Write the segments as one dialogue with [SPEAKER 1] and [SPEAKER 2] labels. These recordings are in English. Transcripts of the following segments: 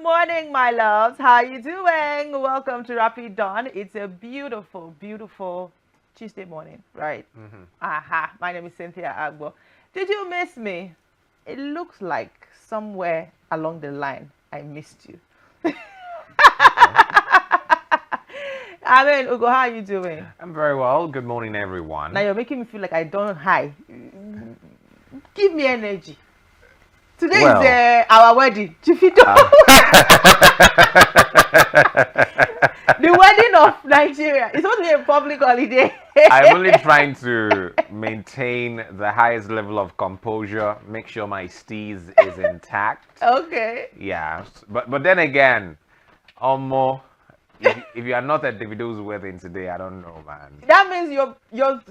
[SPEAKER 1] Good morning, my loves. How you doing? Welcome to Rapid Dawn. It's a beautiful, beautiful Tuesday morning, right? Aha. My name is Cynthia Agbo. Did you miss me? It looks like somewhere along the line I missed you. I mean, Ugo, how are you doing?
[SPEAKER 2] I'm very well. Good morning, everyone.
[SPEAKER 1] Now you're making me feel like I don't hi. Give me energy. Today
[SPEAKER 2] Well,
[SPEAKER 1] is our wedding. Chifido. The wedding of Nigeria. It's supposed to be a public holiday.
[SPEAKER 2] I'm only trying to maintain the highest level of composure, make sure my steez is intact.
[SPEAKER 1] Okay.
[SPEAKER 2] Yeah, but then again, Omo, if you are not at Davido's wedding today, I don't know, man.
[SPEAKER 1] That means you're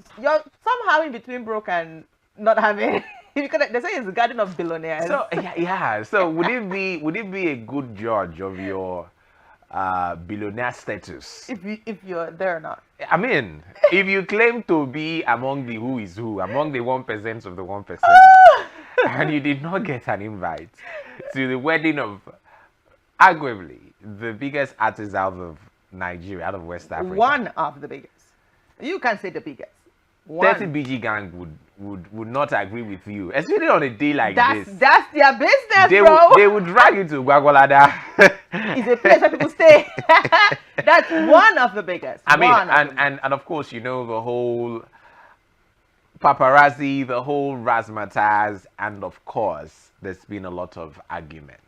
[SPEAKER 1] somehow in between broke and not having. Because they say it's the garden of billionaires.
[SPEAKER 2] So yeah. So would it be a good judge of your billionaire status?
[SPEAKER 1] If you're there or not.
[SPEAKER 2] I mean, if you claim to be among the who is who, among the 1% of the 1%, and you did not get an invite to the wedding of arguably the biggest artist out of Nigeria, out of West Africa.
[SPEAKER 1] One of the biggest. You can't say the biggest.
[SPEAKER 2] 30 BG gang would not agree with you, especially on a day like this.
[SPEAKER 1] That's their business, bro.
[SPEAKER 2] They would drag you to Gwagwalada.
[SPEAKER 1] It's a place where people stay. That's one of the biggest.
[SPEAKER 2] I mean, and of course, you know, the whole paparazzi, the whole razzmatazz, and of course, there's been a lot of argument.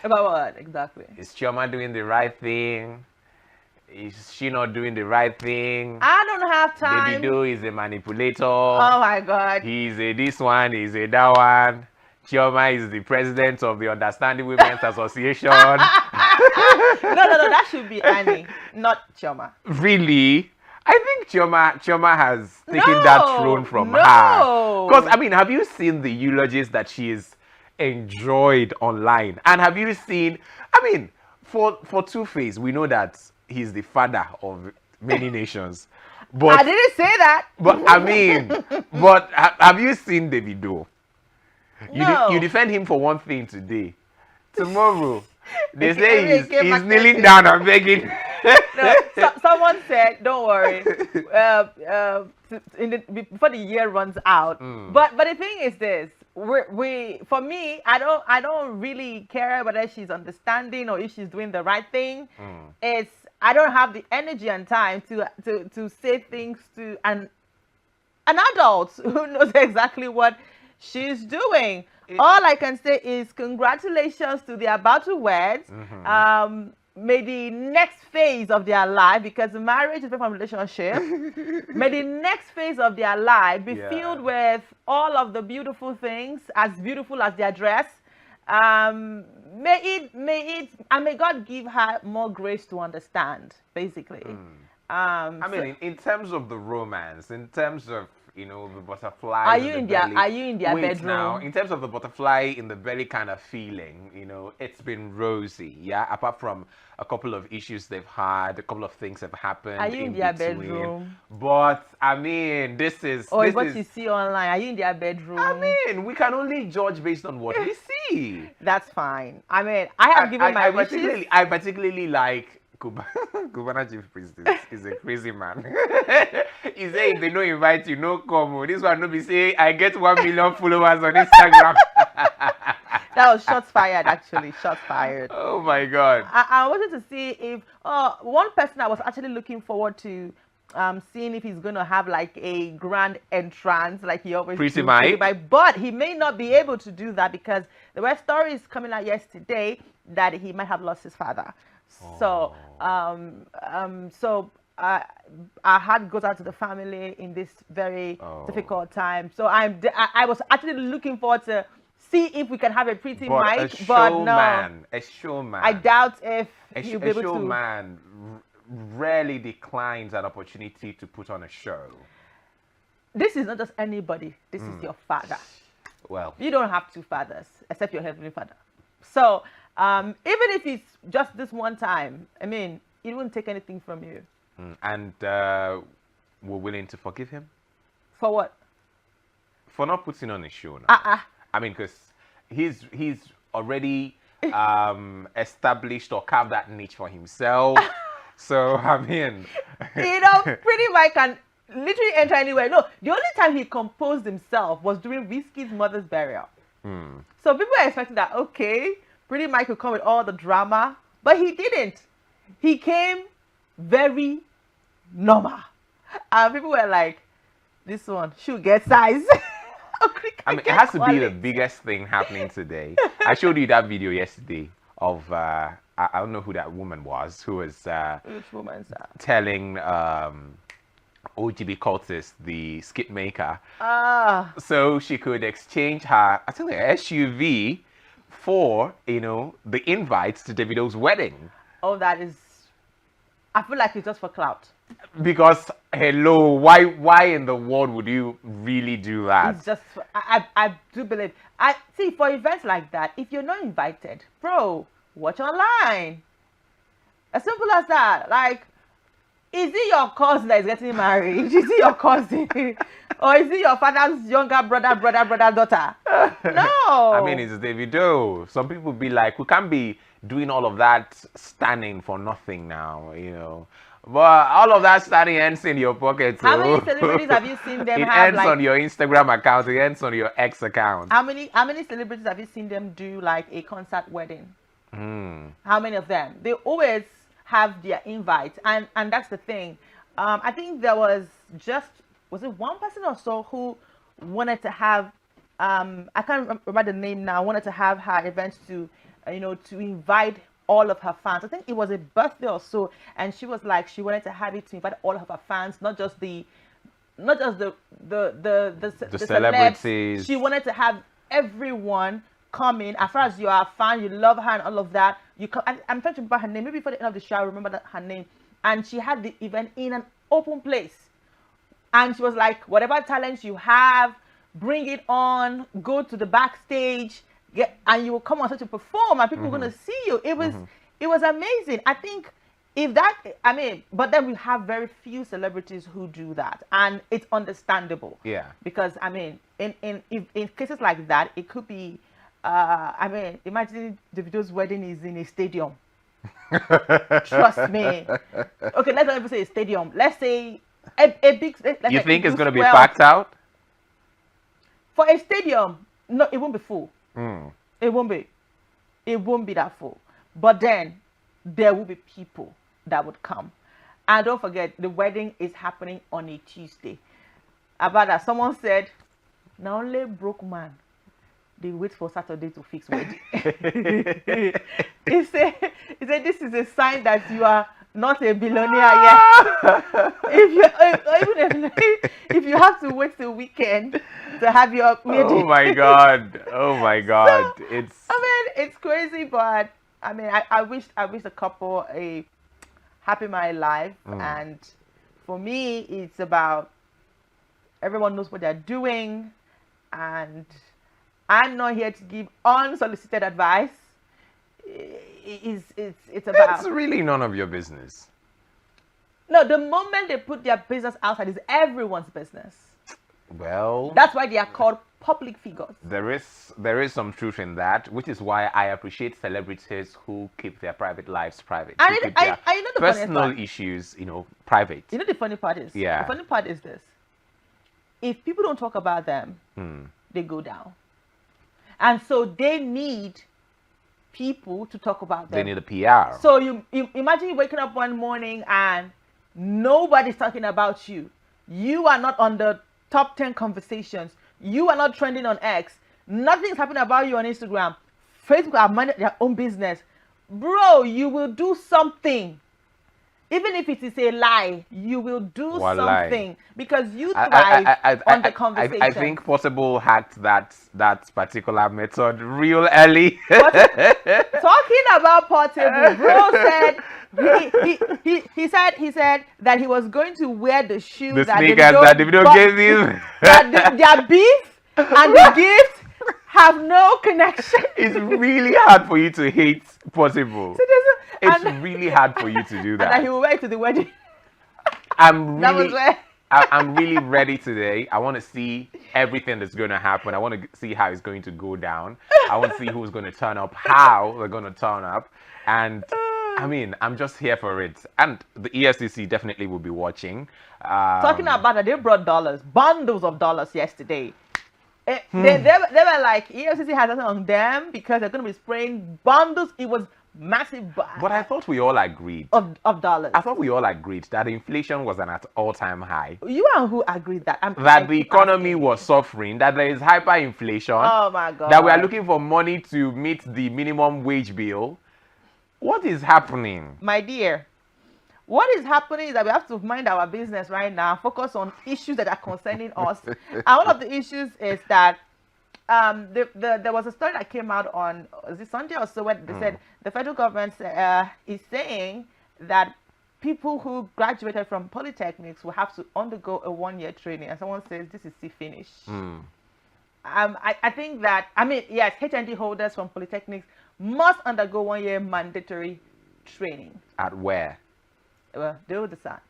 [SPEAKER 1] About what exactly?
[SPEAKER 2] Is Chioma doing the right thing? Is she not doing the right thing?
[SPEAKER 1] I don't have time.
[SPEAKER 2] Davido is a manipulator.
[SPEAKER 1] Oh my God.
[SPEAKER 2] He's a this one, he's a that one. Chioma is the president of the Understanding Women's Association.
[SPEAKER 1] No, that should be Annie, not Chioma.
[SPEAKER 2] Really? I think Chioma has taken that throne from her. Because, I mean, have you seen the eulogies that she's enjoyed online? And have you seen, I mean, for Two-Face, we know that he's the father of many nations. But
[SPEAKER 1] I didn't say that.
[SPEAKER 2] But I mean, but have you seen Davido?
[SPEAKER 1] No.
[SPEAKER 2] You defend him for one thing today. Tomorrow, they say he's kneeling down and begging.
[SPEAKER 1] No, someone said, "Don't worry, before the year runs out." But the thing is this: for me, I don't really care whether she's understanding or if she's doing the right thing. I don't have the energy and time to say things to an adult who knows exactly what she's doing. All I can say is congratulations to the about to wed. May the next phase of their life, because marriage is a different relationship, may the next phase of their life be filled with all of the beautiful things, as beautiful as their dress. May God give her more grace to understand, basically.
[SPEAKER 2] I mean, in terms of the romance, in terms of, you know, the butterfly.
[SPEAKER 1] Are you in their bedroom?
[SPEAKER 2] Now, in terms of the butterfly in the belly kind of feeling, you know, it's been rosy, yeah. Apart from a couple of issues they've had, a couple of things have happened.
[SPEAKER 1] Are you in their bedroom?
[SPEAKER 2] But I mean, this is.
[SPEAKER 1] Or is what you see online? Are you in their bedroom?
[SPEAKER 2] I mean, we can only judge based on what we see.
[SPEAKER 1] That's fine. I mean, I have given my wishes.
[SPEAKER 2] I particularly like. Cubana Chief Priest is a crazy man. He say if they no invite you, no come. This one no be say I get 1 million followers on Instagram.
[SPEAKER 1] That was shots fired, actually. Shots fired.
[SPEAKER 2] Oh my God.
[SPEAKER 1] I wanted to see if one person I was actually looking forward to seeing if he's going to have like a grand entrance like he always
[SPEAKER 2] Pretty
[SPEAKER 1] do.
[SPEAKER 2] Mike.
[SPEAKER 1] But he may not be able to do that because there were stories coming out yesterday that he might have lost his father. So, our heart goes out to the family in this very difficult time. So I was actually looking forward to see if we can have a Pretty Mike, but no,
[SPEAKER 2] a showman.
[SPEAKER 1] I doubt if he'll be able to.
[SPEAKER 2] A showman rarely declines an opportunity to put on a show.
[SPEAKER 1] This is not just anybody. This is your father.
[SPEAKER 2] Well,
[SPEAKER 1] you don't have two fathers except your heavenly father. So. Even if it's just this one time, I mean, it wouldn't take anything from you.
[SPEAKER 2] And we're willing to forgive him?
[SPEAKER 1] For what?
[SPEAKER 2] For not putting on a show now. I mean, because he's already established or carved that niche for himself. So I mean,
[SPEAKER 1] Pretty Mike can literally enter anywhere. No, the only time he composed himself was during Whiskey's mother's burial. So people were expecting that, okay, Pretty Mike would come with all the drama, but he didn't. He came very normal. And people were like, this one should get size.
[SPEAKER 2] I mean, it has to be the biggest thing happening today. I showed you that video yesterday of, I don't know who that woman was, who was
[SPEAKER 1] which woman's that?
[SPEAKER 2] telling OGB Cultist, the skit maker, so she could exchange her, I think, her SUV for, the invites to Davido's wedding.
[SPEAKER 1] Oh, that is, I feel like it's just for clout.
[SPEAKER 2] Because hello, why in the world would you really do that?
[SPEAKER 1] It's just, I do believe, I see, for events like that, if you're not invited, bro, watch online. As simple as that. Like, is it your cousin that is getting married? Is it your cousin? Or is it your father's younger brother, daughter? No.
[SPEAKER 2] I mean, it's Davido. Some people be like, we can't be doing all of that standing for nothing now. But all of that standing ends in your pocket.
[SPEAKER 1] How many celebrities have you seen them
[SPEAKER 2] it
[SPEAKER 1] have?
[SPEAKER 2] It ends on your Instagram account. It ends on your X account.
[SPEAKER 1] How many celebrities have you seen them do like a concert wedding? How many of them? They always have their invites, and that's the thing. I think there was it one person or so who wanted to have I can't remember the name now, wanted to have her events to to invite all of her fans. I think it was a birthday or so, and she was like, she wanted to have it to invite all of her fans, not just the celebrities. She wanted to have everyone come in. As far as you are a fan, you love her and all of that. I'm trying to remember her name. Maybe for the end of the show, I remember her name. And she had the event in an open place. And she was like, whatever talents you have, bring it on. Go to the backstage. And you will come on such to perform, and people are going to see you. It was amazing. I think but then we have very few celebrities who do that, and it's understandable.
[SPEAKER 2] Yeah.
[SPEAKER 1] Because in cases like that, it could be. Imagine Davido's wedding is in a stadium. Trust me. Okay, let's not even say a stadium. Let's say a big.
[SPEAKER 2] You think it's going to be packed out?
[SPEAKER 1] For a stadium, no, it won't be full. It won't be. It won't be that full. But then there will be people that would come. And don't forget, the wedding is happening on a Tuesday. About that, someone said, "Now only broke man, they wait for Saturday to fix wedding." He said, this is a sign that you are not a billionaire yet. If you have to wait till weekend to have your wedding.
[SPEAKER 2] Oh my God. So,
[SPEAKER 1] it's crazy, but I wish the couple a happy married life. And for me, it's about everyone knows what they're doing, and I'm not here to give unsolicited advice. It's about.
[SPEAKER 2] It's really none of your business.
[SPEAKER 1] No, the moment they put their business outside, is everyone's business.
[SPEAKER 2] Well,
[SPEAKER 1] that's why they are called public figures.
[SPEAKER 2] There is some truth in that, which is why I appreciate celebrities who keep their private lives private.
[SPEAKER 1] The
[SPEAKER 2] personal issues, private.
[SPEAKER 1] You know the funny part is?
[SPEAKER 2] Yeah.
[SPEAKER 1] The funny part is this. If people don't talk about them, they go down. And so they need people to talk about them.
[SPEAKER 2] They need a PR.
[SPEAKER 1] So you imagine you waking up one morning and nobody's talking about you. You are not on the top 10 conversations. You are not trending on X. Nothing's happening about you on Instagram. Facebook have managed their own business. Bro, you will do something. Even if it is a lie, you will do something because you thrive on the conversation.
[SPEAKER 2] I think Possible hacked that particular method real early.
[SPEAKER 1] Talking about Portable, bro said he said that he was going to wear the shoes,
[SPEAKER 2] the sneakers that Davido gave him.
[SPEAKER 1] That their beef and the gift have no connection.
[SPEAKER 2] It's really hard for you to hate Possible. It's really hard for you to do that.
[SPEAKER 1] And that he will wear it to the wedding.
[SPEAKER 2] That was where I'm really ready today. I want to see everything that's going to happen. I want to see how it's going to go down. I want to see who's going to turn up, how they're going to turn up. And I mean, I'm just here for it. And the EFCC definitely will be watching.
[SPEAKER 1] Talking about that, they brought dollars, bundles of dollars yesterday. They were like, EFCC has nothing on them because they're going to be spraying bundles. It was massive.
[SPEAKER 2] But I thought we all agreed.
[SPEAKER 1] Of dollars.
[SPEAKER 2] I thought we all agreed that inflation was at all-time high.
[SPEAKER 1] You and who agreed that?
[SPEAKER 2] That the economy was suffering, that there is hyperinflation.
[SPEAKER 1] Oh my God.
[SPEAKER 2] That we are looking for money to meet the minimum wage bill. What is happening?
[SPEAKER 1] My dear, what is happening is that we have to mind our business right now, focus on issues that are concerning us. And one of the issues is that there was a story that came out on, was it Sunday or so, where they said the federal government is saying that people who graduated from polytechnics will have to undergo a 1-year training. And someone says this is see finish. I think that, I mean, yes, HND holders from polytechnics must undergo 1-year mandatory training.
[SPEAKER 2] At where?
[SPEAKER 1] Well, they will decide.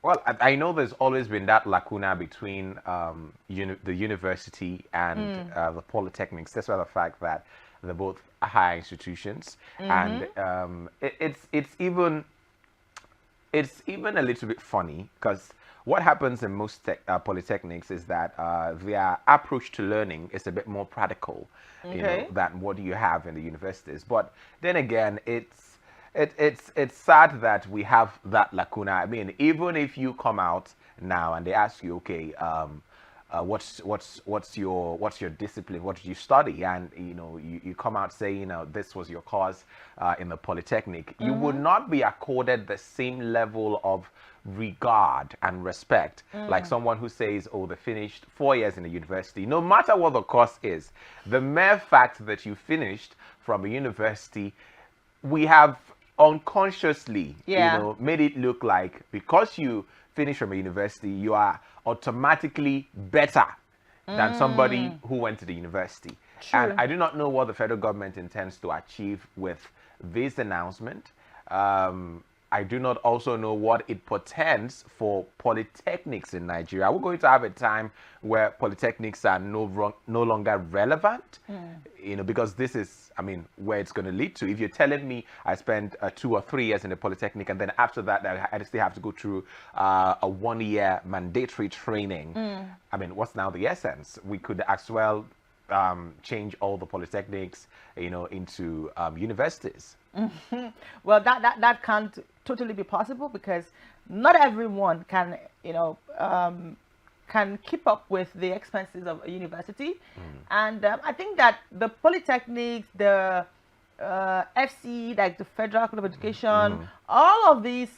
[SPEAKER 2] Well, I know there's always been that lacuna between the university and the polytechnics, despite the fact that they're both higher institutions, and it's even a little bit funny because what happens in most polytechnics is that their approach to learning is a bit more practical, you know, than what you have in the universities. But then again, it's sad that we have that lacuna. I mean, even if you come out now and they ask you, okay, what's your discipline? What did you study? And you know, you come out saying, you know, this was your course in the polytechnic. You would not be accorded the same level of regard and respect like someone who says, oh, they finished 4 years in a university. No matter what the course is, the mere fact that you finished from a university, we have unconsciously, you know, made it look like because you finish from a university, you are automatically better than somebody who went to the university. True. And I do not know what the federal government intends to achieve with this announcement. I do not also know what it portends for polytechnics in Nigeria. We're going to have a time where polytechnics are no longer relevant, you know, because this is, I mean, where it's going to lead to. If you're telling me I spent 2 or 3 years in a polytechnic and then after that I still have to go through a 1-year mandatory training, I mean, what's now the essence? We could as well change all the polytechnics, you know, into universities.
[SPEAKER 1] Well, that can't totally be possible because not everyone can, you know, can keep up with the expenses of a university. And I think that the polytechnics, the FC, like the Federal College of Education, all of these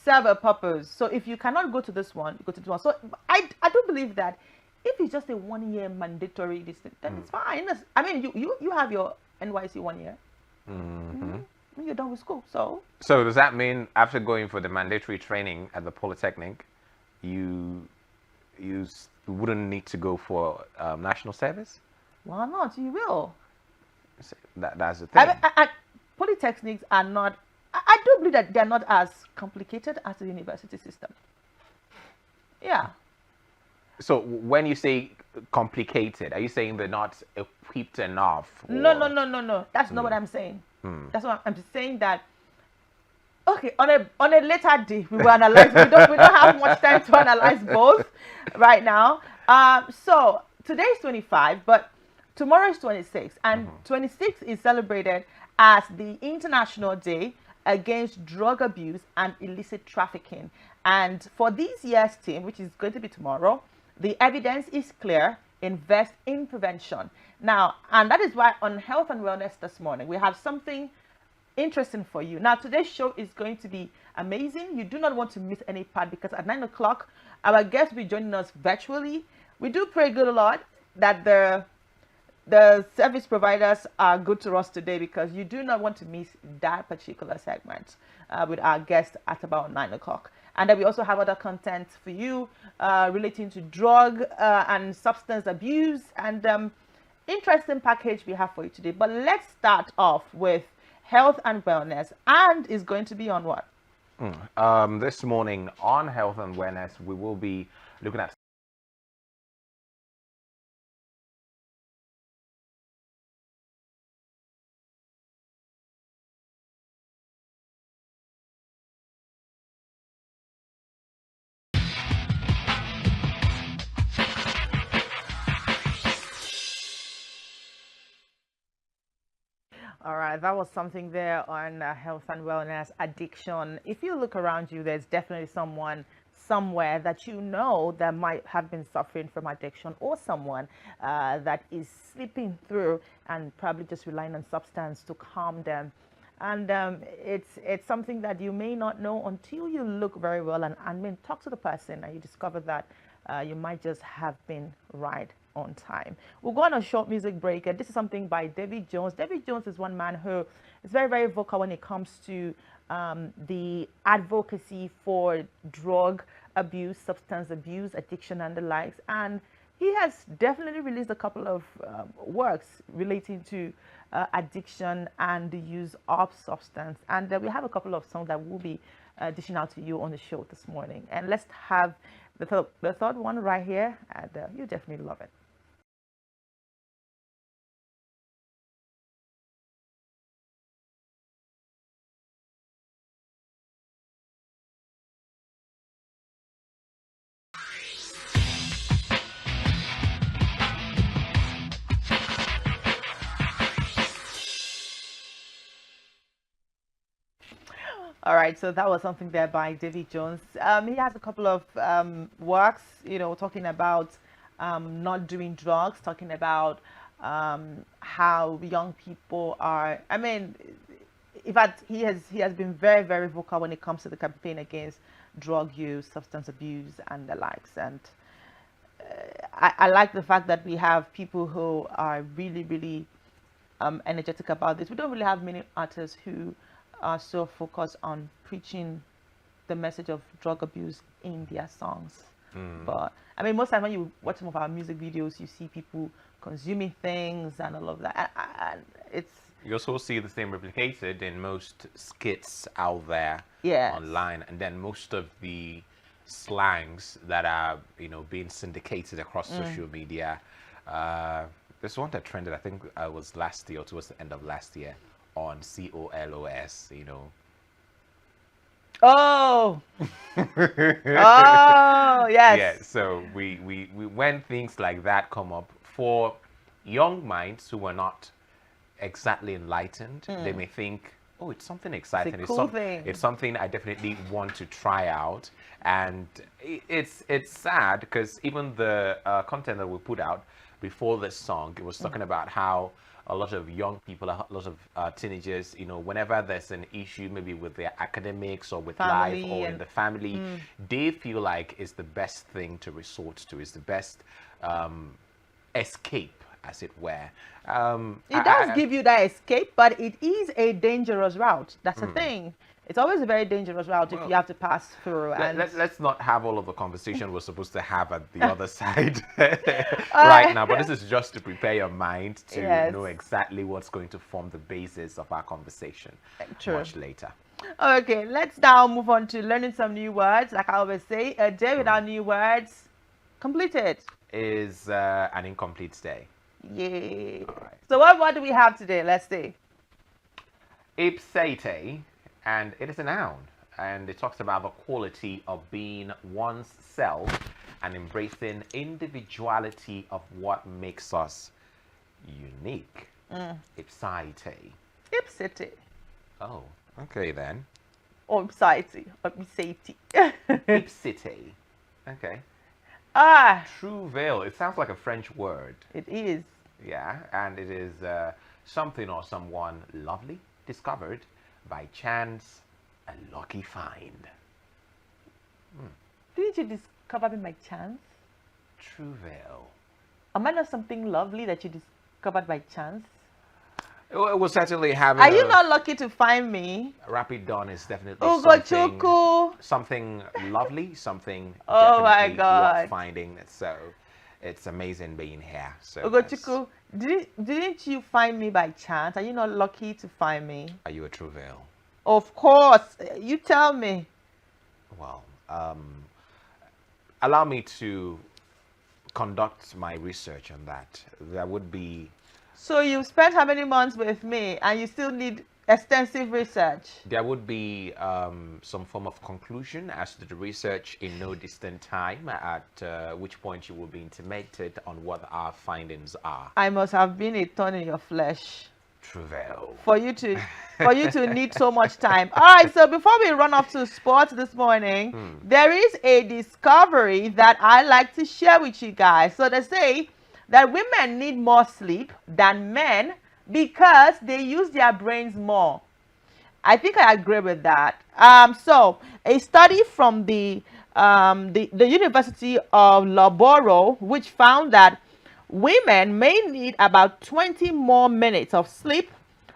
[SPEAKER 1] serve a purpose. So if you cannot go to this one, you go to this one. So I do believe that if it's just a 1-year mandatory, then it's fine. I mean, you have your NYC 1 year. You're done with school. So
[SPEAKER 2] does that mean after going for the mandatory training at the polytechnic, you wouldn't need to go for national service?
[SPEAKER 1] Why not? You will.
[SPEAKER 2] That's the thing.
[SPEAKER 1] Polytechnics are not. I do believe that they are not as complicated as the university system. Yeah.
[SPEAKER 2] So when you say complicated, are you saying they're not equipped enough? Or...
[SPEAKER 1] No. That's not what I'm saying. That's what I'm just saying that. Okay, on a later day we will analyze. we don't have much time to analyze both right now. So today is 25, but tomorrow is 26, and 26 is celebrated as the International Day Against Drug Abuse and Illicit Trafficking. And for this year's theme, which is going to be tomorrow, the evidence is clear. Invest in prevention. Now, and that is why on Health and Wellness this morning, we have something interesting for you. Now, today's show is going to be amazing. You do not want to miss any part because at 9 o'clock, our guest will be joining us virtually. We do pray good Lord that the service providers are good to us today because you do not want to miss that particular segment with our guest at about 9 o'clock. And then we also have other content for you relating to drug and substance abuse and interesting package we have for you today. But let's start off with health and wellness, and is going to be on what?
[SPEAKER 2] This morning on Health and Wellness, we will be looking at.
[SPEAKER 1] All right, that was something there on health and wellness, addiction. If you look around you, there's definitely someone somewhere that you know that might have been suffering from addiction, or someone that is slipping through and probably just relying on substance to calm them. And it's something that you may not know until you look very well and then talk to the person and you discover that you might just have been right on time. We'll go on a short music break, and this is something by David Jones. David Jones is one man who is very, very vocal when it comes to the advocacy for drug abuse, substance abuse, addiction, and the likes. And he has definitely released a couple of works relating to addiction and the use of substance. And we have a couple of songs that will be dishing out to you on the show this morning. And let's have the third one right here, and you definitely love it. All right, so that was something there by David Jones. He has a couple of works, talking about not doing drugs, talking about how young people are. I mean, in fact, he has been very, very vocal when it comes to the campaign against drug use, substance abuse, and the likes. And I like the fact that we have people who are really, really energetic about this. We don't really have many artists who are so focused on preaching the message of drug abuse in their songs. But I mean, most times when you watch some of our music videos, you see people consuming things and all of that. And it's
[SPEAKER 2] You also see the same replicated in most skits out there
[SPEAKER 1] Yes.
[SPEAKER 2] online, and then most of the slangs that are being syndicated across social media. This one that trended, I think, was last year or towards the end of last year on COLOS.
[SPEAKER 1] Oh, oh, yes.
[SPEAKER 2] Yeah, so we when things like that come up for young minds who are not exactly enlightened, they may think, oh, it's something exciting.
[SPEAKER 1] cool thing.
[SPEAKER 2] It's something I definitely want to try out. And it's sad because even the content that we put out before this song, it was talking about how a lot of young people, a lot of teenagers, whenever there's an issue, maybe with their academics or with life
[SPEAKER 1] Family
[SPEAKER 2] or in
[SPEAKER 1] and-
[SPEAKER 2] the family, they feel like it's the best thing to resort to, it's the best escape, as it were.
[SPEAKER 1] It does give you that escape, but it is a dangerous route. That's the thing. It's always a very dangerous route if you have to pass through. And
[SPEAKER 2] Let's not have all of the conversation we're supposed to have at the other side right now, but this is just to prepare your mind to
[SPEAKER 1] Yes.
[SPEAKER 2] know exactly what's going to form the basis of our conversation
[SPEAKER 1] True.
[SPEAKER 2] much later.
[SPEAKER 1] Okay, let's now move on to learning some new words. Like I always say, a day without new words completed.
[SPEAKER 2] Is an incomplete day.
[SPEAKER 1] Yay.
[SPEAKER 2] All right.
[SPEAKER 1] So what do we have today? Let's see.
[SPEAKER 2] Ipsate, and it is a noun, and it talks about the quality of being one's self and embracing individuality of what makes us unique. Ipsate.
[SPEAKER 1] Ipsity.
[SPEAKER 2] Oh, okay then.
[SPEAKER 1] Or ipsity. Or ipsity.
[SPEAKER 2] Ipsite. Okay.
[SPEAKER 1] Ah,
[SPEAKER 2] True veil. It sounds like a French word.
[SPEAKER 1] it is.
[SPEAKER 2] Yeah, and it is something or someone lovely discovered by chance, a lucky find.
[SPEAKER 1] Didn't you discover me by chance?
[SPEAKER 2] True veil.
[SPEAKER 1] Am I not something lovely that you discovered by chance?
[SPEAKER 2] It will certainly have.
[SPEAKER 1] Are you not lucky to find me?
[SPEAKER 2] Rapid Dawn is definitely
[SPEAKER 1] Ugochukwu.
[SPEAKER 2] something lovely, something
[SPEAKER 1] Oh my
[SPEAKER 2] definitely
[SPEAKER 1] God.
[SPEAKER 2] worth finding. So it's amazing being here. So
[SPEAKER 1] Ugochukwu, didn't you find me by chance? Are you not lucky to find me?
[SPEAKER 2] are you a true veil?
[SPEAKER 1] Of course. You tell me.
[SPEAKER 2] Well, allow me to conduct my research on that. There would be
[SPEAKER 1] So you've spent how many months with me and you still need extensive research?
[SPEAKER 2] there would be some form of conclusion as to the research in no distant time, at which point you will be intimated on what our findings are.
[SPEAKER 1] I must have been a thorn in your flesh
[SPEAKER 2] Travail.
[SPEAKER 1] for you to need so much time. All right, so before we run off to sports this morning, there is a discovery that I like to share with you guys. So they say that women need more sleep than men because they use their brains more. I think I agree with that. So a study from the University of Loughborough, which found that women may need about 20 more minutes of sleep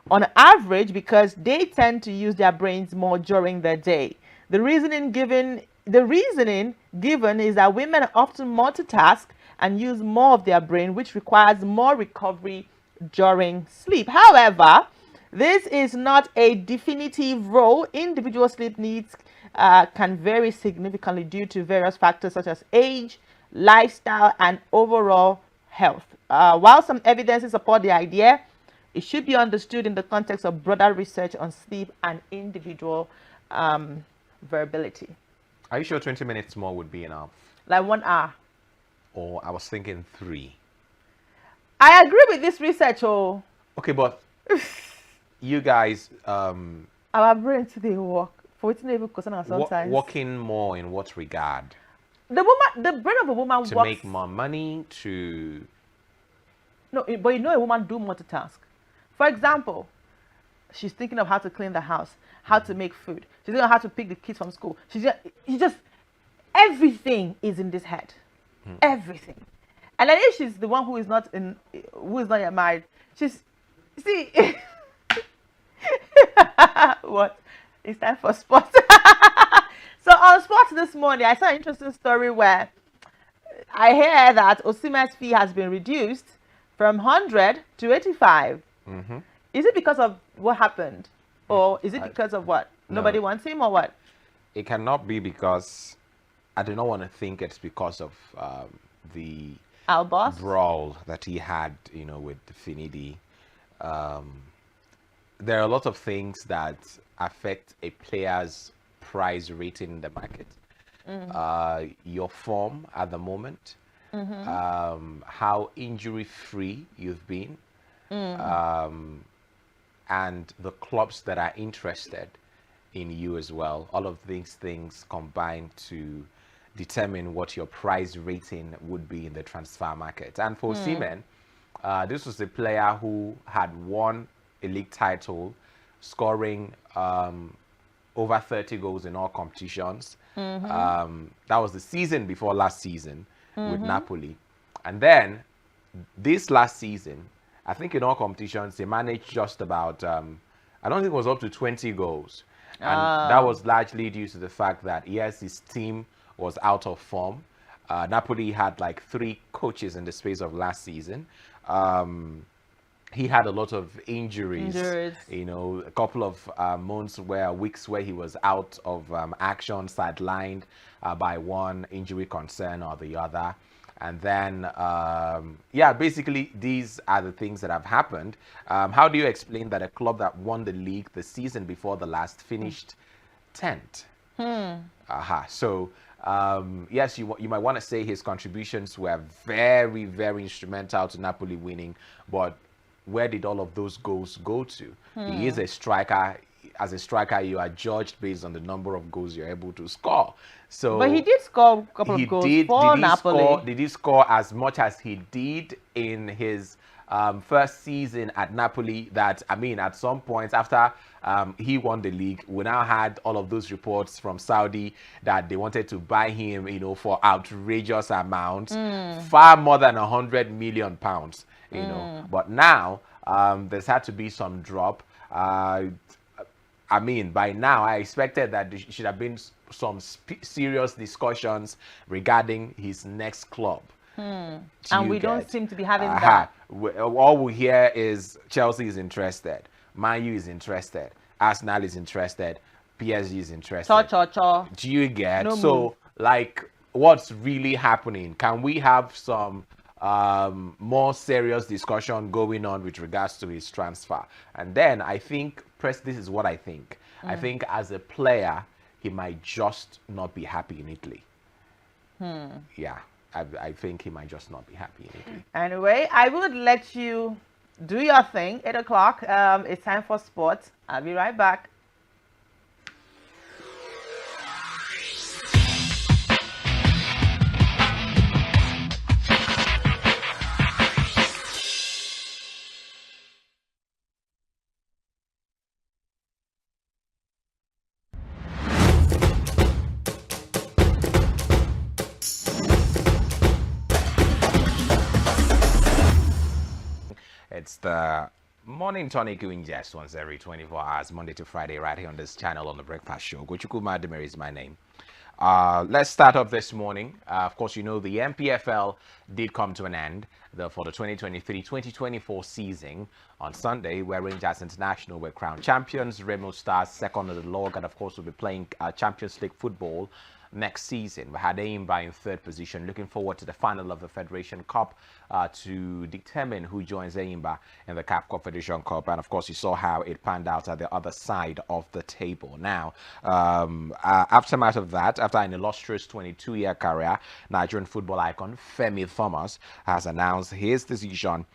[SPEAKER 1] on average because they tend to use their brains more during the day. The reasoning given is that women often multitask and use more of their brain, which requires more recovery during sleep. However, this is not a definitive rule. Individual sleep needs can vary significantly due to various factors such as age, lifestyle, and overall health. While some evidences support the idea, it should be understood in the context of broader research on sleep and individual variability.
[SPEAKER 2] Are you sure 20 minutes more would be enough?
[SPEAKER 1] Like 1 hour.
[SPEAKER 2] Or I was thinking 3.
[SPEAKER 1] I agree with this research. Oh,
[SPEAKER 2] Okay, but you guys
[SPEAKER 1] our brain today work for waiting even concern us sometimes.
[SPEAKER 2] working more in what regard?
[SPEAKER 1] The brain of a woman
[SPEAKER 2] To
[SPEAKER 1] works.
[SPEAKER 2] make more money, to
[SPEAKER 1] No, but you know a woman do multitask. For example, she's thinking of how to clean the house, how to make food. She's thinking of how to pick the kids from school. She just everything is in this head. Everything. And then if she's the one who is not yet married, she's see what? It's time for sports. So on sports this morning, I saw an interesting story where I hear that Osimhen's fee has been reduced from 100 to 85. Is it because of what happened? Or is it because of what?
[SPEAKER 2] No.
[SPEAKER 1] Nobody wants him or what?
[SPEAKER 2] it cannot be because I do not want to think it's because of the
[SPEAKER 1] Our boss?
[SPEAKER 2] brawl that he had, with Finidi. There are a lot of things that affect a player's price rating in the market. Your form at the moment, how injury-free you've been, and the clubs that are interested in you as well. All of these things combine to determine what your price rating would be in the transfer market. And for Osimhen, this was a player who had won a league title, scoring over 30 goals in all competitions. That was the season before last season with Napoli. And then this last season, I think in all competitions, he managed just about, I don't think it was up to 20 goals. And that was largely due to the fact that, yes, his team was out of form. Napoli had like 3 coaches in the space of last season. He had a lot of injuries. A couple of weeks where he was out of action, sidelined by one injury concern or the other. And then, basically these are the things that have happened. How do you explain that a club that won the league the season before the last finished 10th? So, yes, you might want to say his contributions were very, very instrumental to Napoli winning, but where did all of those goals go to? He is a striker. As a striker, you are judged based on the number of goals you're able to score. So,
[SPEAKER 1] but he did score a couple of goals for Napoli.
[SPEAKER 2] Did he score as much as he did in his first season at Napoli? That, I mean, at some point after he won the league, we now had all of those reports from Saudi that they wanted to buy him, for outrageous amounts, far more than 100 million pounds, But now there's had to be some drop. I mean, by now, I expected that there should have been some serious discussions regarding his next club.
[SPEAKER 1] And we don't seem to be having that.
[SPEAKER 2] All we hear is Chelsea is interested, Man U is interested, Arsenal is interested, PSG is interested.
[SPEAKER 1] Cha.
[SPEAKER 2] Do you get?
[SPEAKER 1] No
[SPEAKER 2] So,
[SPEAKER 1] move.
[SPEAKER 2] like, what's really happening? Can we have some more serious discussion going on with regards to his transfer? And then I think, this is what I think. I think as a player, he might just not be happy in Italy. Yeah, I think he might just not be happy in Italy.
[SPEAKER 1] Anyway, I would let you do your thing. 8 o'clock. It's time for sports. I'll be right back.
[SPEAKER 2] It's the morning tonic doing just once every 24 hours, Monday to Friday, right here on this channel on the Breakfast Show. Gochukwu Madimere is my name. Let's start off this morning. Of course, you know the MPFL did come to an end for the 2023-2024 season on Sunday, where Rangers International were crowned champions. Remo Stars second on the log, and of course will be playing Champions League football next season. We had Enyimba in third position. Looking forward to the final of the Federation Cup to determine who joins Enyimba in the CAF Confederation Cup. And of course, you saw how it panned out at the other side of the table. Now, aftermath of that, after an illustrious 22-year career, Nigerian football icon Femi Thomas has announced his decision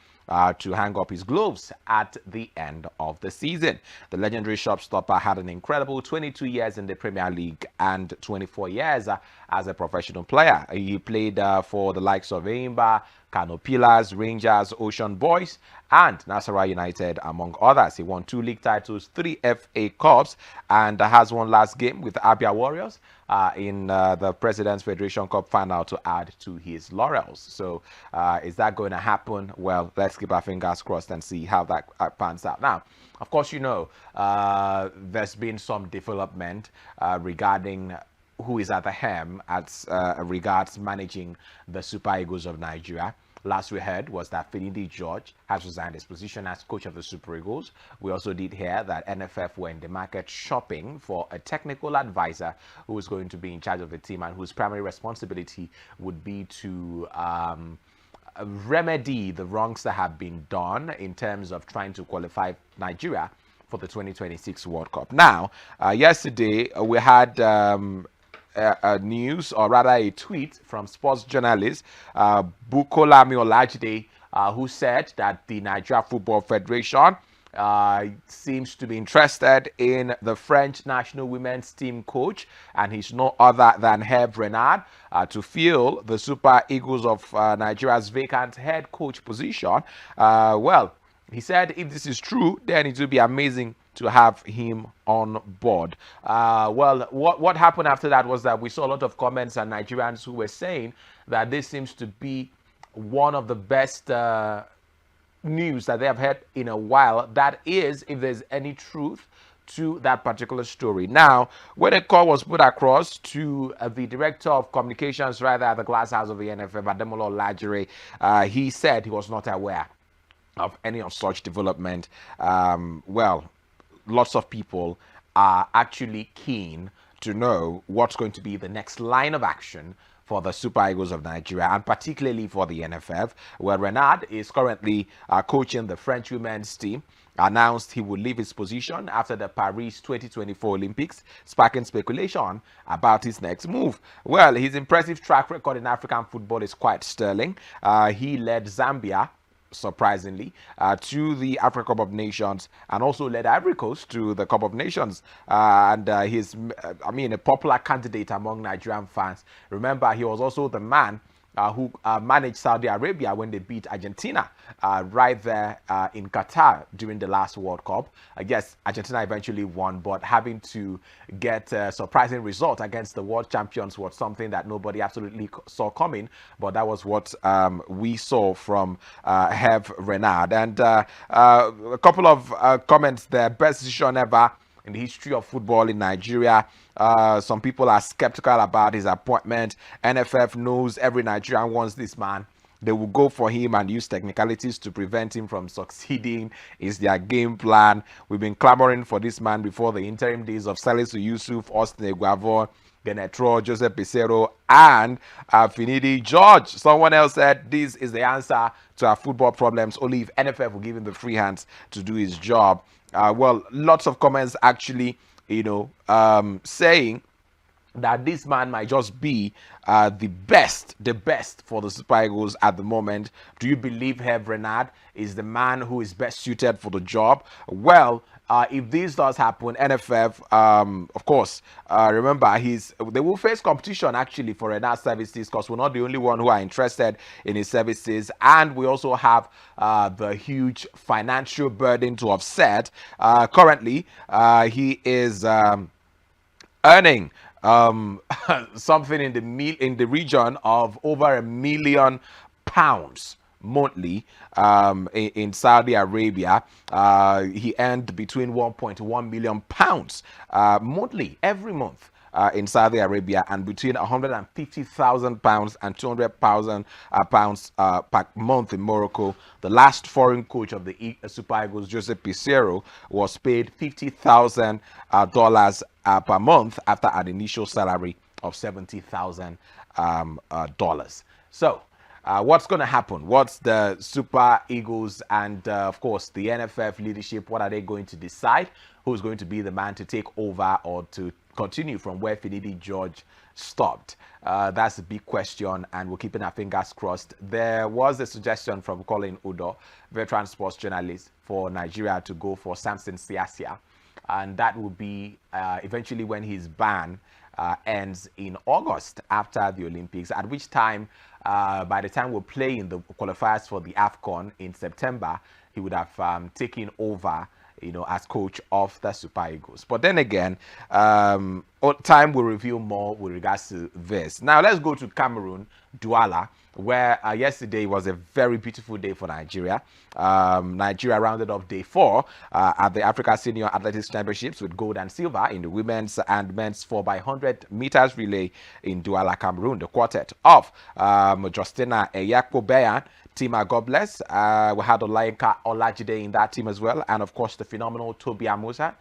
[SPEAKER 2] to hang up his gloves at the end of the season. The legendary shopstopper had an incredible 22 years in the Premier League and 24 years as a professional player. He played for the likes of Enyimba, Kano Pillars, Rangers, Ocean Boys, and Nasarawa United, among others. He won 2 league titles, 3 FA Cups, and has one last game with Abia Warriors in the President's Federation Cup final to add to his laurels. So is that going to happen? Well, let's keep our fingers crossed and see how that pans out. Now, of course, you know, there's been some development regarding who is at the helm as regards managing the Super Eagles of Nigeria. Last we heard was that Finidi George has resigned his position as coach of the Super Eagles. We also did hear that NFF were in the market shopping for a technical advisor who is going to be in charge of the team and whose primary responsibility would be to remedy the wrongs that have been done in terms of trying to qualify Nigeria for the 2026 World Cup. Now, yesterday we had news, or rather a tweet from sports journalist Bukola Miolajide, who said that the Nigeria Football Federation seems to be interested in the French national women's team coach, and he's no other than Hervé Renard, to fill the Super Eagles of Nigeria's vacant head coach position. Well, he said if this is true, then it will be amazing to have him on board. Well, what happened after that was that we saw a lot of comments and Nigerians who were saying that this seems to be one of the best news that they have heard in a while. That is, if there's any truth to that particular story. Now, when a call was put across to the director of communications, rather at the glass house of the NFF, Ademola Olajire, he said he was not aware of any of such development. Well, lots of people are actually keen to know what's going to be the next line of action for the Super Eagles of Nigeria, and particularly for the NFF, where Renard is currently coaching the French women's team. Announced he would leave his position after the Paris 2024 Olympics, sparking speculation about his next move. Well, his impressive track record in African football is quite sterling. He led Zambia, surprisingly, to the Africa Cup of Nations, and also led Ivory Coast to the Cup of Nations. And he's, I mean, a popular candidate among Nigerian fans. Remember, he was also the man who managed Saudi Arabia when they beat Argentina right there in Qatar during the last World Cup. I guess Argentina eventually won, but having to get a surprising result against the world champions was something that nobody absolutely saw coming. But that was what we saw from Hervé Renard. And a couple of comments there. Best decision ever in the history of football in Nigeria. Some people are skeptical about his appointment. NFF knows every Nigerian wants this man they will go for him and use technicalities to prevent him from succeeding. Is their game plan. We've been clamoring for this man before the interim days of Salisu Yusuf, Austin Eguavon, Genetro, Joseph Pissarro, and Finidi George. Someone else said this is the answer to our football problems. Only if NFF will give him the free hands to do his job. Well, lots of comments actually, saying that this man might just be the best for the Super Eagles at the moment. Do you believe Herb Renard is the man who is best suited for the job? Well, if this does happen, NFF, of course, remember they will face competition actually for Renard's services, because we're not the only one who are interested in his services, and we also have the huge financial burden to offset. Currently, he is earning something in the region of over £1 million monthly in Saudi Arabia. He earned between £1.1 million monthly every month in Saudi Arabia, and between £150,000 and £200,000 per month in Morocco. The last foreign coach of the Super Eagles, Joseph Pissarro, was paid $50,000 per month after an initial salary of $70,000. So, what's going to happen? What's the Super Eagles and, of course, the NFF leadership? What are they going to decide? Who's going to be the man to take over or to continue from where Finidi George stopped? That's a big question, and we're keeping our fingers crossed. There was a suggestion from Colin Udo, veteran sports journalist, for Nigeria to go for Samson Siasia, and that will be eventually when his ban ends in August after the Olympics, at which time, by the time we're playing the qualifiers for the AFCON in September, he would have taken over, as coach of the Super Eagles. But then again, time will reveal more with regards to this. Now, let's go to Cameroon, Douala, where yesterday was a very beautiful day for Nigeria. Nigeria rounded off day 4 at the Africa Senior Athletics Championships with gold and silver in the women's and men's 4x100 meters relay in Douala, Cameroon. The quartet of Justina Eyakpo-Beyan, Tima God bless. We had Olayinka Olajide in that team as well. And of course, the phenomenal Toby Amusa,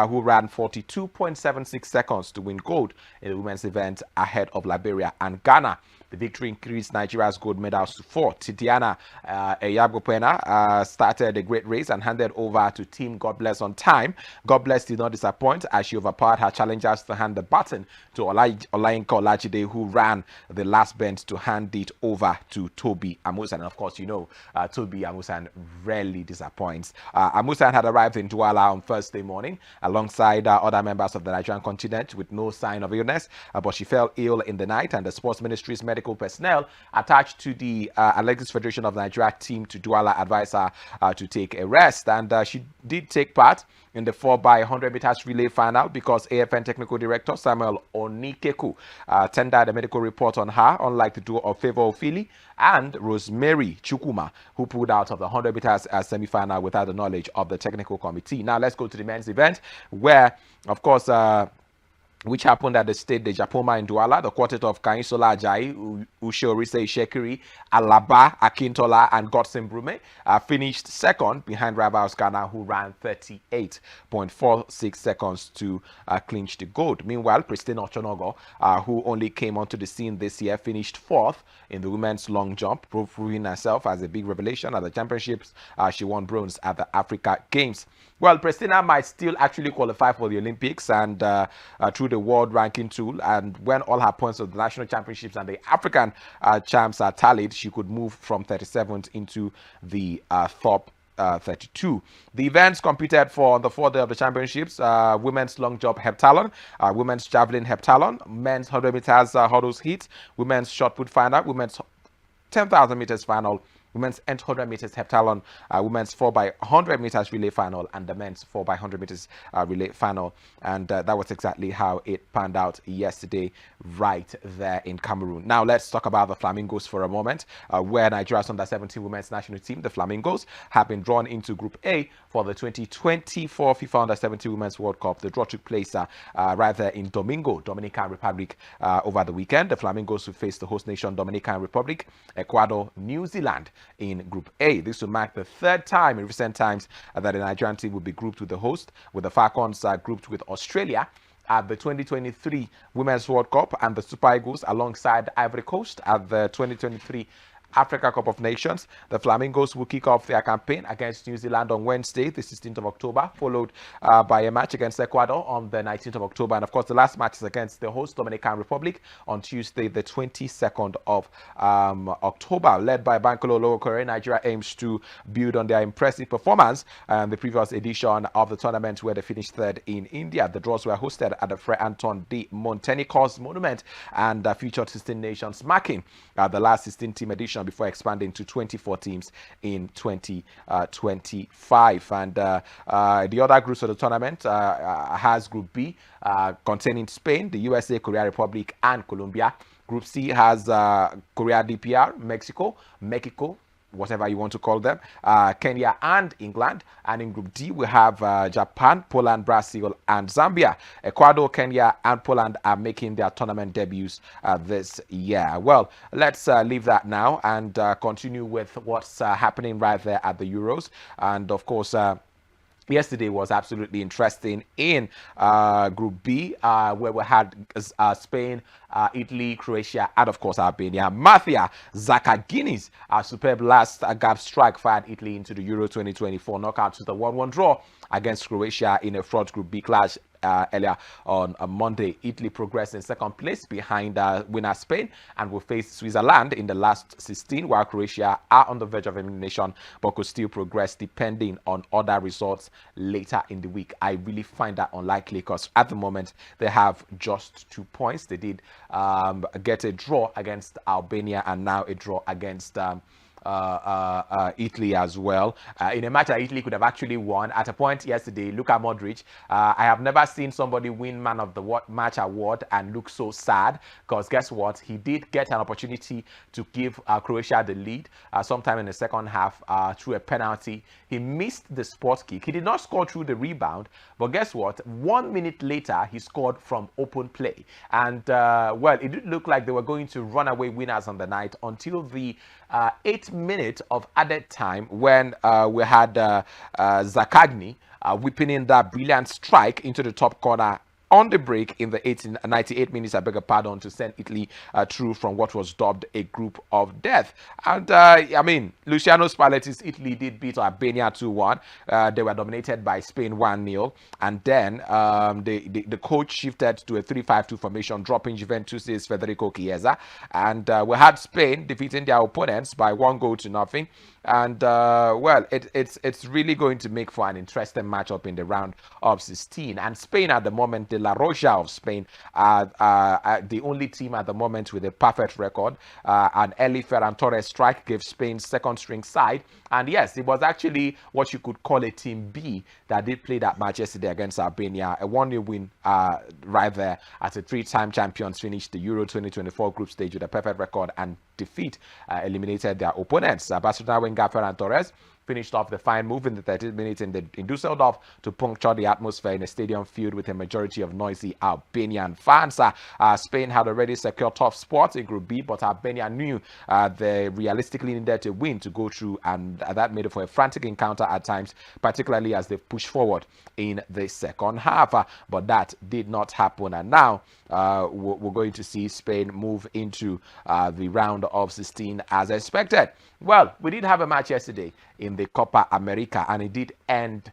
[SPEAKER 2] who ran 42.76 seconds to win gold in the women's event ahead of Liberia and Ghana. The victory increased Nigeria's gold medals to 4. Titiana Eyagopena started a great race and handed over to Team God Bless on time. God Bless did not disappoint as she overpowered her challengers to hand the baton to Olayinka Olajide, who ran the last bend to hand it over to Toby Amusan. And of course, Toby Amusan rarely disappoints. Amusan had arrived in Douala on Thursday morning alongside other members of the Nigerian contingent with no sign of illness, but she fell ill in the night, and the Sports Ministry's medical personnel attached to the Athletics Federation of Nigeria team to Douala advised her to take a rest, and she did take part in the 4x100 meters relay final because AFN Technical Director Samuel Onikeku tendered a medical report on her, unlike the duo of Favor Ofili and Rosemary Chukuma, who pulled out of the 100 meters semi-final without the knowledge of the technical committee. Now let's go to the men's event, where, of course, which happened at the Stade de Japoma in Douala. The quartet of Kaisola Ajayi, Ushorise Shekiri, Alaba Akintola, and Godson Brume finished second behind rivals Ghana, who ran 38.46 seconds to clinch the gold. Meanwhile, Pristine Ochonogo, who only came onto the scene this year, finished fourth in the women's long jump, proving herself as a big revelation at the championships. She won bronze at the Africa Games. Well, Pristina might still actually qualify for the Olympics and through the world ranking tool, and when all her points of the national championships and the African champs are tallied, she could move from 37th into the top 32. The events competed for on the 4th day of the championships: women's long jump heptathlon, women's javelin heptathlon, men's 100 meters hurdles heat, women's shot put final, women's 10,000 meters final, women's 800 meters heptathlon, women's 4x100 meters relay final, and the men's 4x100 meters relay final. And that was exactly how it panned out yesterday right there in Cameroon. Now let's talk about the Flamingos for a moment, where Nigeria's under-17 women's national team, the Flamingos, have been drawn into Group A for the 2024 FIFA Under-17 Women's World Cup. The draw took place right there in Dominican Republic over the weekend. The Flamingos will face the host nation, Dominican Republic, Ecuador, New Zealand in Group A. This will mark the third time in recent times that the Nigerian team will be grouped with the host, with the Falcons grouped with Australia at the 2023 Women's World Cup, and the Super Eagles alongside Ivory Coast at the 2023 Africa Cup of Nations. The Flamingos will kick off their campaign against New Zealand on Wednesday, the 16th of October, followed by a match against Ecuador on the 19th of October. And of course, the last match is against the host Dominican Republic on Tuesday, the 22nd of October. Led by Bankole Olowokore, Nigeria aims to build on their impressive performance in the previous edition of the tournament, where they finished third in India. The draws were hosted at the Fray Anton de Montenicos Monument and featured 16 nations, marking the last 16-team edition before expanding to 24 teams in 2025. And the other groups of the tournament has Group B containing Spain, the USA, Korea Republic, and Colombia. Group C has Korea, DPR, Mexico, whatever you want to call them, Kenya and England. And in Group D, we have Japan, Poland, Brazil, and Zambia. Ecuador, Kenya, and Poland are making their tournament debuts this year. Well, let's leave that now and continue with what's happening right there at the Euros. And of course, yesterday was absolutely interesting in Group B, where we had Spain, Italy, Croatia, and of course Albania. Mathia Zakagini's superb last gap strike fired Italy into the Euro 2024 knockout with a 1-1 draw against Croatia in a front Group B clash earlier on Monday. Italy progressed in second place behind winner Spain and will face Switzerland in the last 16, while Croatia are on the verge of elimination but could still progress depending on other results later in the week. I really find that unlikely because at the moment they have just 2 points. They did get a draw against Albania and now a draw against Italy as well, in a match that Italy could have actually won. At a point yesterday, Luka Modric, I have never seen somebody win Man of the Match award and look so sad, because guess what, he did get an opportunity to give Croatia the lead sometime in the second half through a penalty. He missed the spot kick. He did not score through the rebound, but guess what, 1 minute later he scored from open play. And well, it did look like they were going to run away winners on the night until the 8 minutes of added time, when we had Zakagni whipping in that brilliant strike into the top corner on the break in the 98 minutes, I beg your pardon, to send Italy through from what was dubbed a group of death. And I mean, Luciano Spalletti's Italy did beat Albania 2-1. They were dominated by Spain 1-0. And then the coach shifted to a 3-5-2 formation, dropping Juventus's Federico Chiesa. And we had Spain defeating their opponents by 1-0. And well, it's really going to make for an interesting matchup in the round of 16. And Spain at the moment, the La Roja of Spain, are the only team at the moment with a perfect record. An early Ferran Torres strike gave Spain's second string side. And yes, it was actually what you could call a team B that did play that match yesterday against Albania. A 1-0 win right there, as the three-time champions finished the Euro 2024 group stage with a perfect record and defeat eliminated their opponents. Barcelona winger Ferran Torres finished off the fine move in the 13th minute in Dusseldorf to puncture the atmosphere in a stadium filled with a majority of noisy Albanian fans. Spain had already secured top spots in Group B, but Albania knew they realistically needed to win to go through, and that made it for a frantic encounter at times, particularly as they pushed forward in the second half. But that did not happen, and now we're going to see Spain move into the round of 16 as expected. Well, we did have a match yesterday in the Copa America, and it did end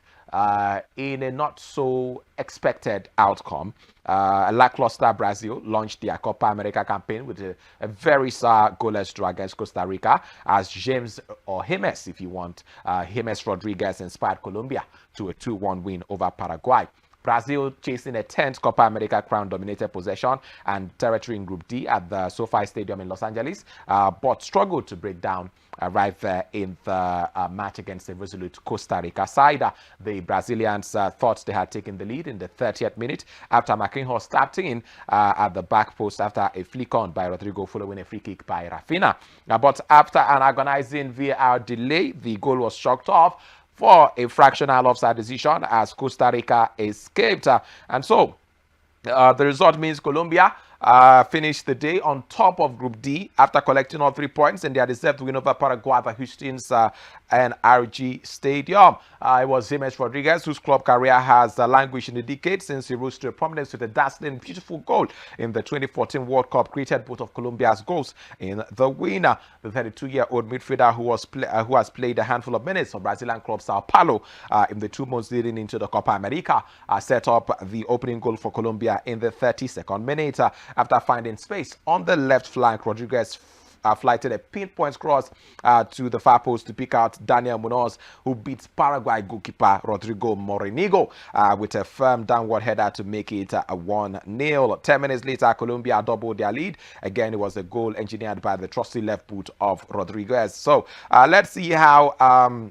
[SPEAKER 2] in a not so expected outcome. A lackluster Brazil launched their Copa America campaign with a very sour goalless draw against Costa Rica, as James, or James if you want, James Rodriguez inspired Colombia to a 2-1 win over Paraguay. Brazil chasing a 10th Copa America crown dominated possession and territory in Group D at the SoFi Stadium in Los Angeles, but struggled to break down right there in the match against the resolute Costa Rica side. The Brazilians thought they had taken the lead in the 30th minute after Marquinhos stepped in at the back post after a flick on by Rodrigo following a free kick by Rafinha. But after an agonizing VAR delay, the goal was chalked off for a fractional offside decision as Costa Rica escaped. And so the result means Colombia finished the day on top of Group D after collecting all 3 points in their deserved win over Paraguay at Houston's NRG Stadium. It was James Rodriguez, whose club career has languished in a decade since he rose to prominence with a dazzling, beautiful goal in the 2014 World Cup, created both of Colombia's goals in the winner. The 32-year-old midfielder who has played a handful of minutes for Brazilian club Sao Paulo in the 2 months leading into the Copa America set up the opening goal for Colombia in the 32nd minute. After finding space on the left flank, Rodriguez flighted a pinpoint cross to the far post to pick out Daniel Munoz, who beats Paraguay goalkeeper Rodrigo Morenigo with a firm downward header to make it a 1-0. 10 minutes later, Colombia doubled their lead. Again, it was a goal engineered by the trusty left boot of Rodriguez. So let's see how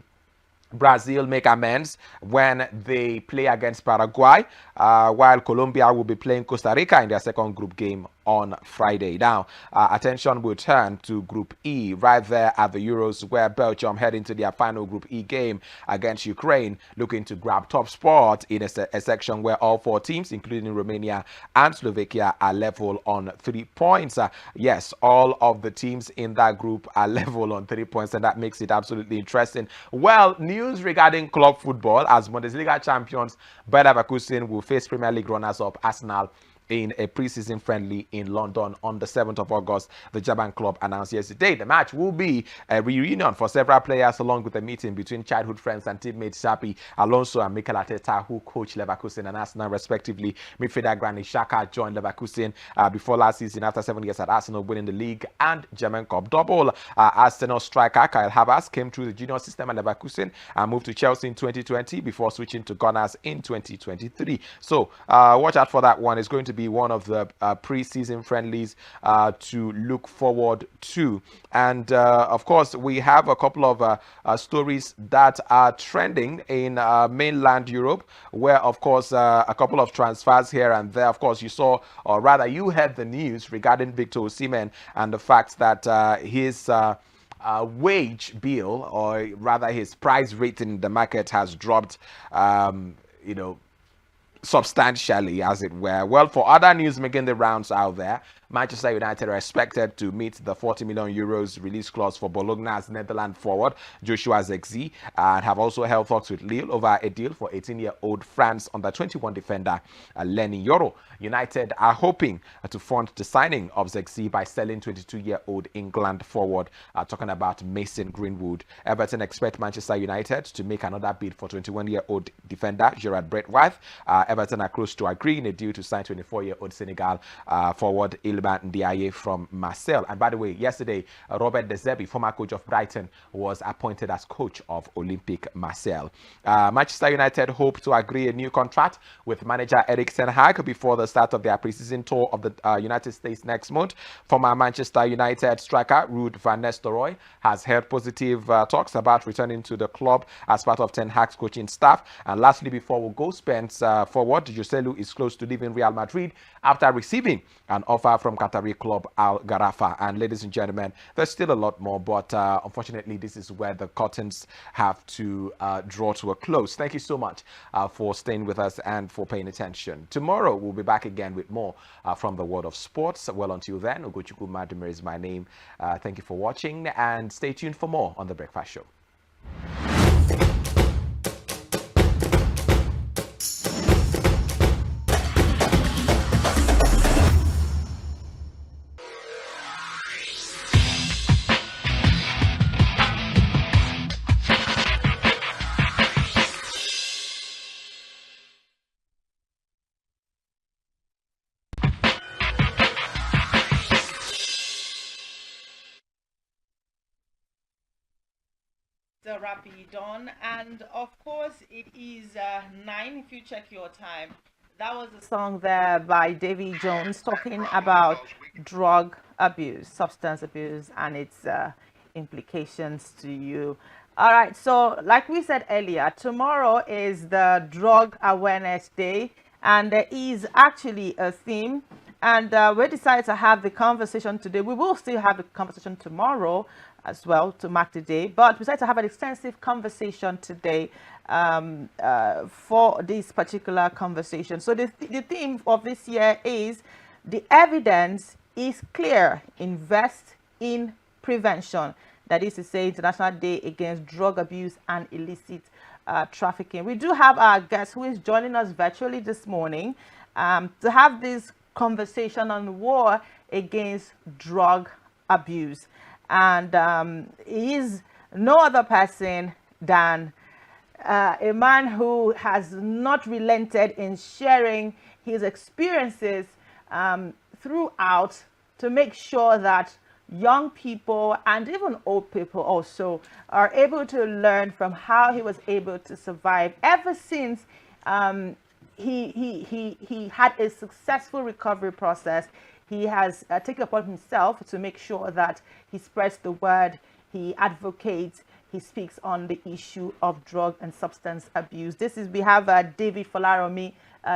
[SPEAKER 2] Brazil make amends when they play against Paraguay, while Colombia will be playing Costa Rica in their second group game on Friday. Now, attention will turn to Group E right there at the Euros, where Belgium head into their final Group E game against Ukraine, looking to grab top spot in a section where all 4 teams, including Romania and Slovakia, are level on 3 points. Yes, all of the teams in that group are level on 3 points, and that makes it absolutely interesting. Well, news regarding club football, as Bundesliga champions Bayer Leverkusen will face Premier League runners-up Arsenal in a preseason friendly in London on the 7th of August, the German club announced yesterday. The match will be a reunion for several players, along with a meeting between childhood friends and teammates Xabi Alonso and Mikel Arteta, who coach Leverkusen and Arsenal respectively. Midfielder Granit Xhaka joined Leverkusen before last season after 7 years at Arsenal, winning the league and German Cup double. Arsenal striker Kyle Havertz came through the junior system at Leverkusen and moved to Chelsea in 2020 before switching to Gunners in 2023. So watch out for that one. It's going to be one of the pre-season friendlies to look forward to. And of course, we have a couple of stories that are trending in mainland Europe, where of course a couple of transfers here and there. Of course, you saw, or rather you heard the news regarding Victor Osimhen and the fact that his wage bill, or rather his price rating in the market, has dropped substantially, as it were. Well, for other news making the rounds out there, Manchester United are expected to meet the 40 million euros release clause for Bologna's Netherlands forward Joshua Zirkzee, and have also held talks with Lille over a deal for 18-year-old France under 21 defender Lenny Yoro. United are hoping to fund the signing of Zirkzee by selling 22-year-old England forward, talking about Mason Greenwood. Everton expect Manchester United to make another bid for 21-year-old defender Gerard Brentwaite. Everton are close to agreeing a deal to sign 24-year-old Senegal forward Iliman Ndiaye from Marseille. And by the way, yesterday, Robert De Zerbi, former coach of Brighton, was appointed as coach of Olympique Marseille. Manchester United hope to agree a new contract with manager Erik ten Hag before the start of their preseason tour of the United States next month. Former Manchester United striker Ruud van Nistelrooy has held positive talks about returning to the club as part of Ten Hag's coaching staff. And lastly, before we go, Spence forward Joselu is close to leaving Real Madrid after receiving an offer from Qatari club Al Gharafa. And ladies and gentlemen, there's still a lot more, but unfortunately, this is where the curtains have to draw to a close. Thank you so much for staying with us and for paying attention. Tomorrow, we'll be back again with more from the world of sports. Well, until then, Ugochukwu Madumere is my name. Thank you for watching, and stay tuned for more on The Breakfast Show.
[SPEAKER 1] the Rapid Dawn, and of course, it is 9 if you check your time. That was a song there by Davy Jones talking about drug abuse, substance abuse, and its implications to you. All right, so like we said earlier, tomorrow is the Drug Awareness Day, and there is actually a theme. And we decided to have the conversation today. We will still have the conversation tomorrow as well to mark the day, but we decided to have an extensive conversation today for this particular conversation. So the theme of this year is the evidence is clear. Invest in prevention. That is to say, International Day Against Drug Abuse and Illicit Trafficking. We do have our guest who is joining us virtually this morning to have this conversation on war against drug abuse. And he is no other person than a man who has not relented in sharing his experiences throughout to make sure that young people and even old people also are able to learn from how he was able to survive ever since he had a successful recovery process. He has taken upon himself to make sure that he spreads the word, he advocates, he speaks on the issue of drug and substance abuse. We have David Folaromi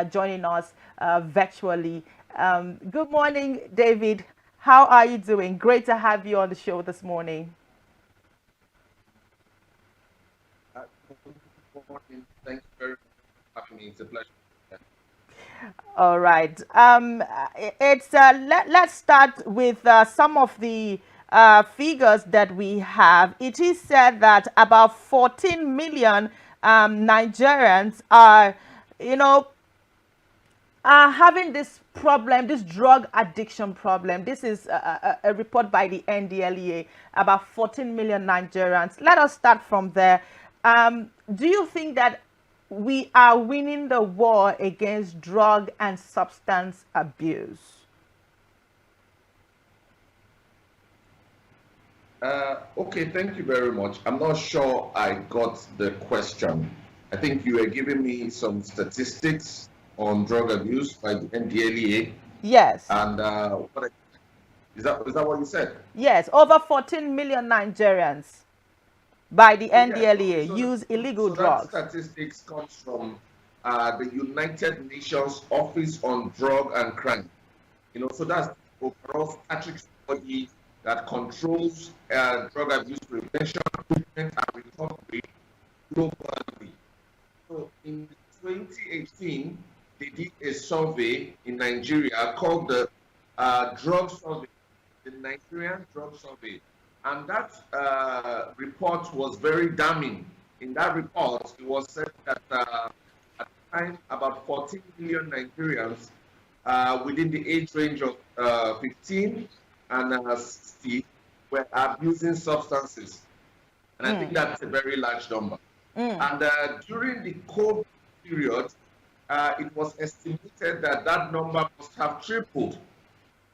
[SPEAKER 1] joining us virtually. Good morning, David. How are you doing? Great to have you on the show this morning.
[SPEAKER 3] Good morning. Thank you very much for having me. It's a pleasure.
[SPEAKER 1] All right. Let's start with some of the figures that we have. It is said that about 14 million Nigerians are, having this problem, this drug addiction problem. This is a report by the NDLEA, about 14 million Nigerians. Let us start from there. Do you think that we are winning the war against drug and substance abuse?
[SPEAKER 3] Okay, thank you very much. I'm not sure I got the question. I think you were giving me some statistics on drug abuse by the NDLEA.
[SPEAKER 1] Yes.
[SPEAKER 3] And is that what you said?
[SPEAKER 1] Yes, over 14 million Nigerians by the NDLEA use illegal drugs.
[SPEAKER 3] That statistics comes from the United Nations Office on Drug and Crime. So that's the overall statutory body that controls drug abuse prevention, treatment, and recovery globally. So in 2018, they did a survey in Nigeria called the Drug Survey, the Nigerian Drug Survey. And that report was very damning. In that report, it was said that at the time, about 14 million Nigerians within the age range of 15 and 60 were abusing substances. And I think that's a very large number. And during the COVID period, it was estimated that that number must have tripled.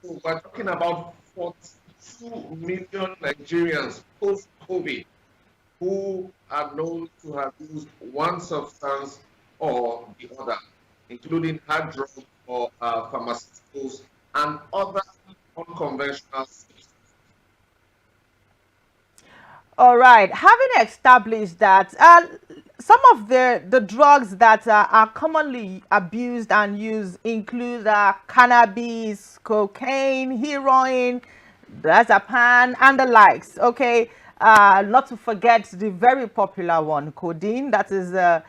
[SPEAKER 3] So we're talking about 42 million Nigerians post-COVID who are known to have used one substance or the other, including hard drugs or pharmaceuticals and other unconventional substances.
[SPEAKER 1] All right. Having established that, some of the drugs that are commonly abused and used include cannabis, cocaine, heroin, diazepam, and the likes. Okay. Not to forget the very popular one, codeine. That is the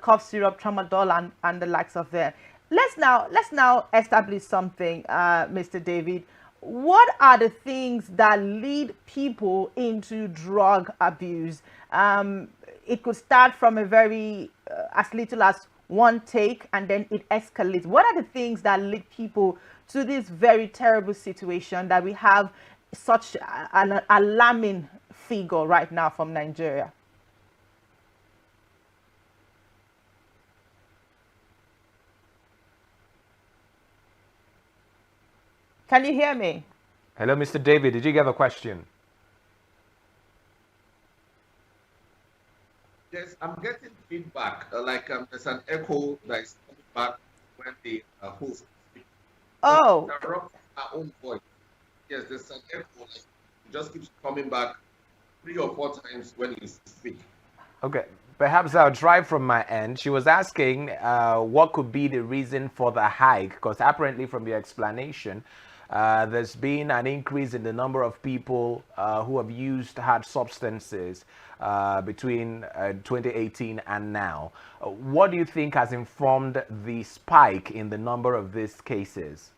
[SPEAKER 1] cough syrup, tramadol, and the likes of that. Let's now establish something, Mr. David. What are the things that lead people into drug abuse? It could start from a very as little as one take, and then it escalates. What are the things that lead people to this very terrible situation that we have such an alarming figure right now from Nigeria? Can you hear me?
[SPEAKER 2] Hello, Mr. David. Did you get the question?
[SPEAKER 3] I'm getting feedback, there's an echo that is coming back when the host speaks. Because
[SPEAKER 1] Oh,
[SPEAKER 3] interrupting our own voice. Yes, there's an echo, like it just keeps coming back 3 or 4 times when you speak.
[SPEAKER 2] Okay, perhaps I'll try from my end. She was asking what could be the reason for the hike, because apparently from your explanation, there's been an increase in the number of people who have used hard substances between 2018 and now. What do you think has informed the spike in the number of these cases?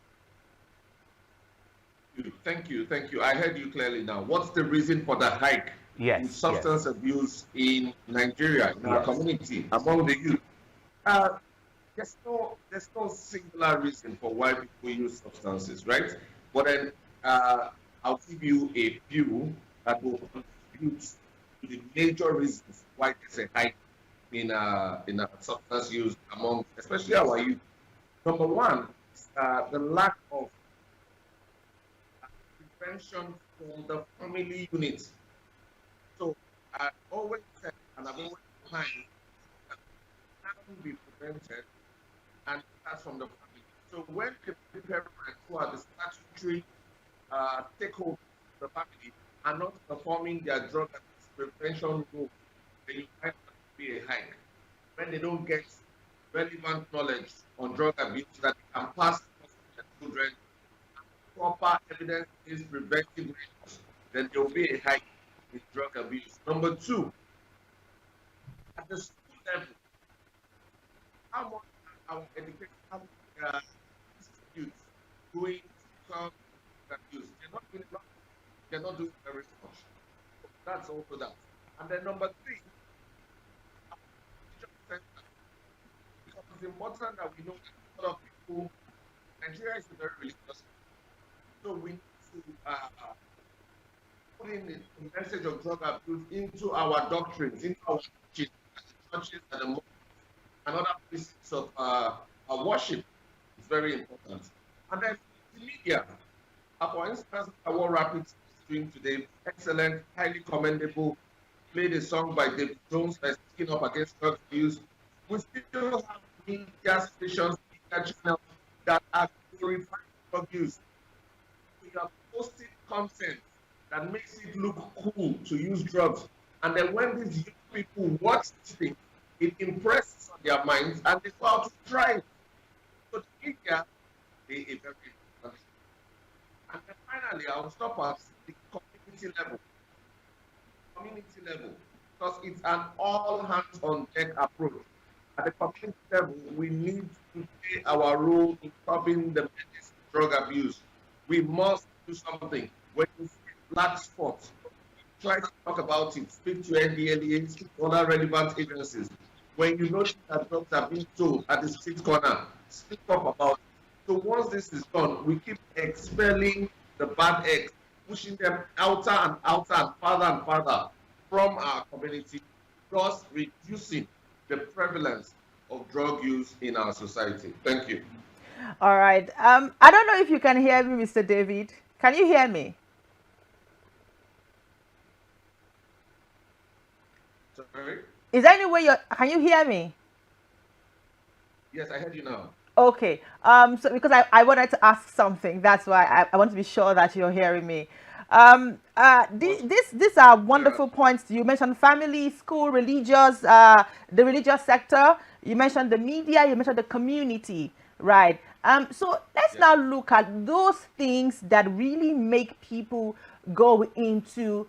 [SPEAKER 3] Thank you, thank you. I heard you clearly now. What's the reason for the hike in
[SPEAKER 2] Yes, yes,
[SPEAKER 3] substance abuse in Nigeria, in our
[SPEAKER 2] yes.
[SPEAKER 3] community, among the youth? Uh, there's no singular reason for why people use substances, right? But then I'll give you a few that will contribute to the major reasons why there's a hike in substance use among, especially our youth. Number one, the lack of prevention from the family unit. So I always said, and I've always reminded, that can be prevented and that's from the family. So when the parents who are the statutory stakeholders of the family are not performing their drug abuse prevention role, then you might be a hike. When they don't get relevant knowledge on drug abuse that they can pass to their children, proper evidence-based preventive measures, then there will be a hike in drug abuse. Number two, at the school level, how much our educational institutes doing drug abuse? They're not doing very much. That's also that. And then number three, because it's important that we know that a lot of people, Nigeria is a very religious, so we need to put in the message of drug abuse into our doctrines, into our churches and the mosques and other places of worship. It's very important. And then the media, for instance, our Rapid is doing today, excellent, highly commendable, played a song by David Jones that's speaking up against drug abuse. We still have media stations, media channels that are glorifying drug use. We are posting content that makes it look cool to use drugs. And then when these young people watch this thing, it impresses on their minds and they go out to try it. So the media, they a very important. And then finally, I'll stop at the community level. Community level, because it's an all hands on deck approach. At the community level, we need to play our role in stopping the menace of drug abuse. We must do something. When you see black spots, try to talk about it, speak to NDLEA, speak to other relevant agencies. When you notice that drugs are being sold at the street corner, speak up about it. So once this is done, we keep expelling the bad eggs, pushing them outer and farther from our community, thus reducing the prevalence of drug use in our society. Thank you.
[SPEAKER 1] all right. I don't know if you can hear me, Mr. David. Can you hear me?
[SPEAKER 3] Sorry?
[SPEAKER 1] Is there any way can you hear me?
[SPEAKER 3] Yes, I heard you now.
[SPEAKER 1] Okay. So because I wanted to ask something, that's why I want to be sure that you're hearing me. These are wonderful points. You mentioned family, school, religious, the religious sector. You mentioned the media. You mentioned the community, right? So let's now look at those things that really make people go into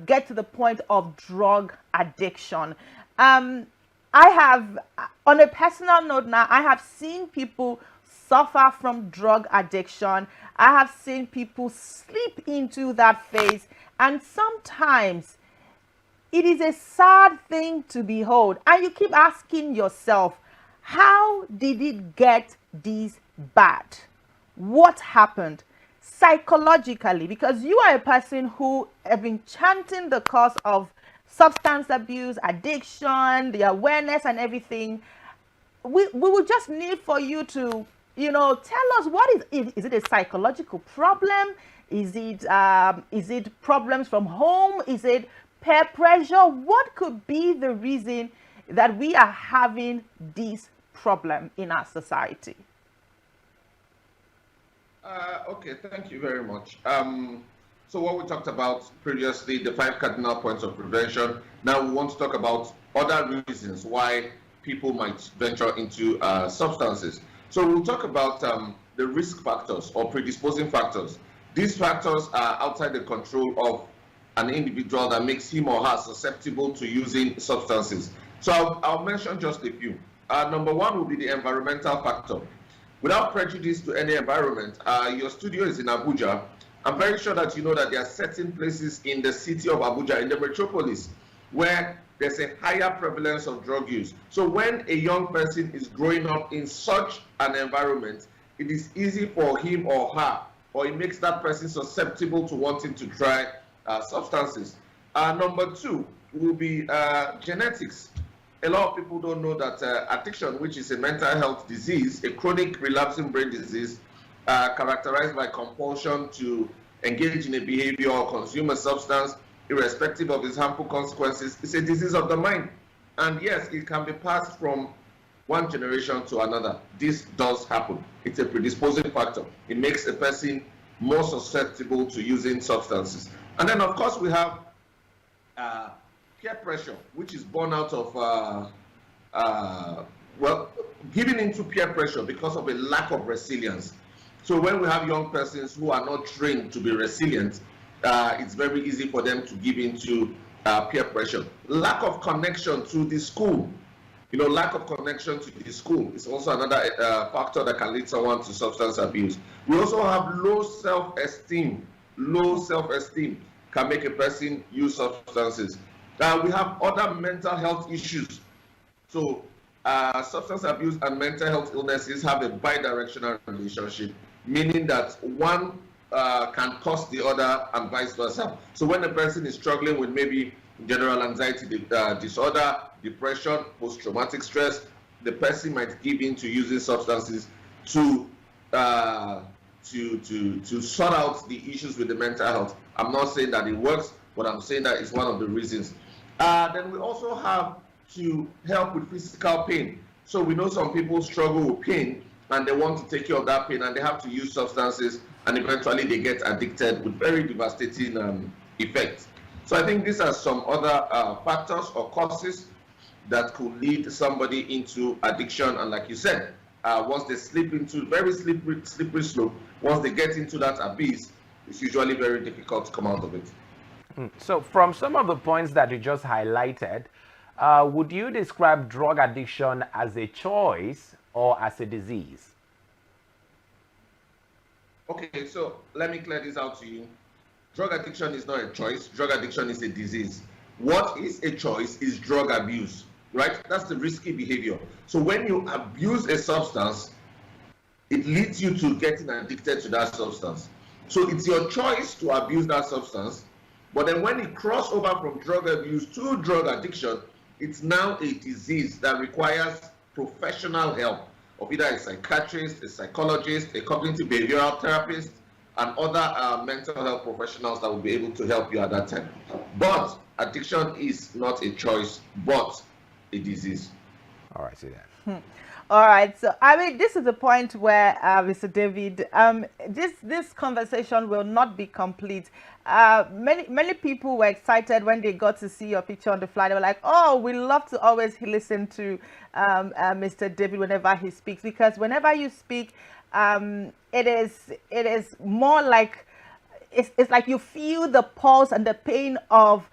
[SPEAKER 1] get to the point of drug addiction. I have, on a personal note now, I have seen people suffer from drug addiction. I have seen people slip into that phase. And sometimes it is a sad thing to behold. And you keep asking yourself, how did it get this bad? What happened? Psychologically, because you are a person who have been chanting the cause of substance abuse, addiction, the awareness and everything. We would just need for you to, tell us what is it a psychological problem? Is it problems from home? Is it peer pressure? What could be the reason that we are having this problem in our society?
[SPEAKER 3] Okay, thank you very much. So what we talked about previously, the 5 cardinal points of prevention. Now we want to talk about other reasons why people might venture into substances. So we'll talk about the risk factors or predisposing factors. These factors are outside the control of an individual that makes him or her susceptible to using substances. So I'll mention just a few. Number one will be the environmental factor. Without prejudice to any environment, your studio is in Abuja. I'm very sure that you know that there are certain places in the city of Abuja, in the metropolis, where there's a higher prevalence of drug use. So when a young person is growing up in such an environment, it is easy for him or her, or it makes that person susceptible to wanting to try substances. Number two will be genetics. A lot of people don't know that addiction, which is a mental health disease, a chronic relapsing brain disease, characterized by compulsion to engage in a behavior or consume a substance, irrespective of its harmful consequences, is a disease of the mind. And yes, it can be passed from one generation to another. This does happen. It's a predisposing factor. It makes a person more susceptible to using substances. And then, of course, we have peer pressure, which is born out of, well, giving into peer pressure because of a lack of resilience. So when we have young persons who are not trained to be resilient, it's very easy for them to give into peer pressure. Lack of connection to the school. You know, lack of connection to the school is also another factor that can lead someone to substance abuse. We also have low self-esteem. Low self-esteem can make a person use substances. We have other mental health issues. So substance abuse and mental health illnesses have a bi-directional relationship, meaning that one can cause the other and vice versa. So when a person is struggling with maybe general anxiety disorder, depression, post-traumatic stress, the person might give in to using substances to sort out the issues with the mental health. I'm not saying that it works, but I'm saying that it's one of the reasons. Then we also have to help with physical pain. So we know some people struggle with pain and they want to take care of that pain and they have to use substances and eventually they get addicted with very devastating effects. So I think these are some other factors or causes that could lead somebody into addiction. And like you said, once they slip into very slippery slope, once they get into that abyss, it's usually very difficult to come out of it.
[SPEAKER 2] So from some of the points that you just highlighted, would you describe drug addiction as a choice or as a disease?
[SPEAKER 3] Okay, so let me clear this out to you. Drug addiction is not a choice. Drug addiction is a disease. What is a choice is drug abuse, right? That's the risky behavior. So when you abuse a substance, it leads you to getting addicted to that substance. So it's your choice to abuse that substance. But then when it crosses over from drug abuse to drug addiction, it's now a disease that requires professional help of either a psychiatrist, a psychologist, a cognitive behavioral therapist, and other mental health professionals that will be able to help you at that time. But addiction is not a choice, but a disease.
[SPEAKER 2] All right, see that.
[SPEAKER 1] All right, so I mean, this is the point where, Mr. David, this conversation will not be complete. Many people were excited when they got to see your picture on the fly. They were like, "Oh, we love to always listen to Mr. David whenever he speaks, because whenever you speak, it is more like it's like you feel the pulse and the pain of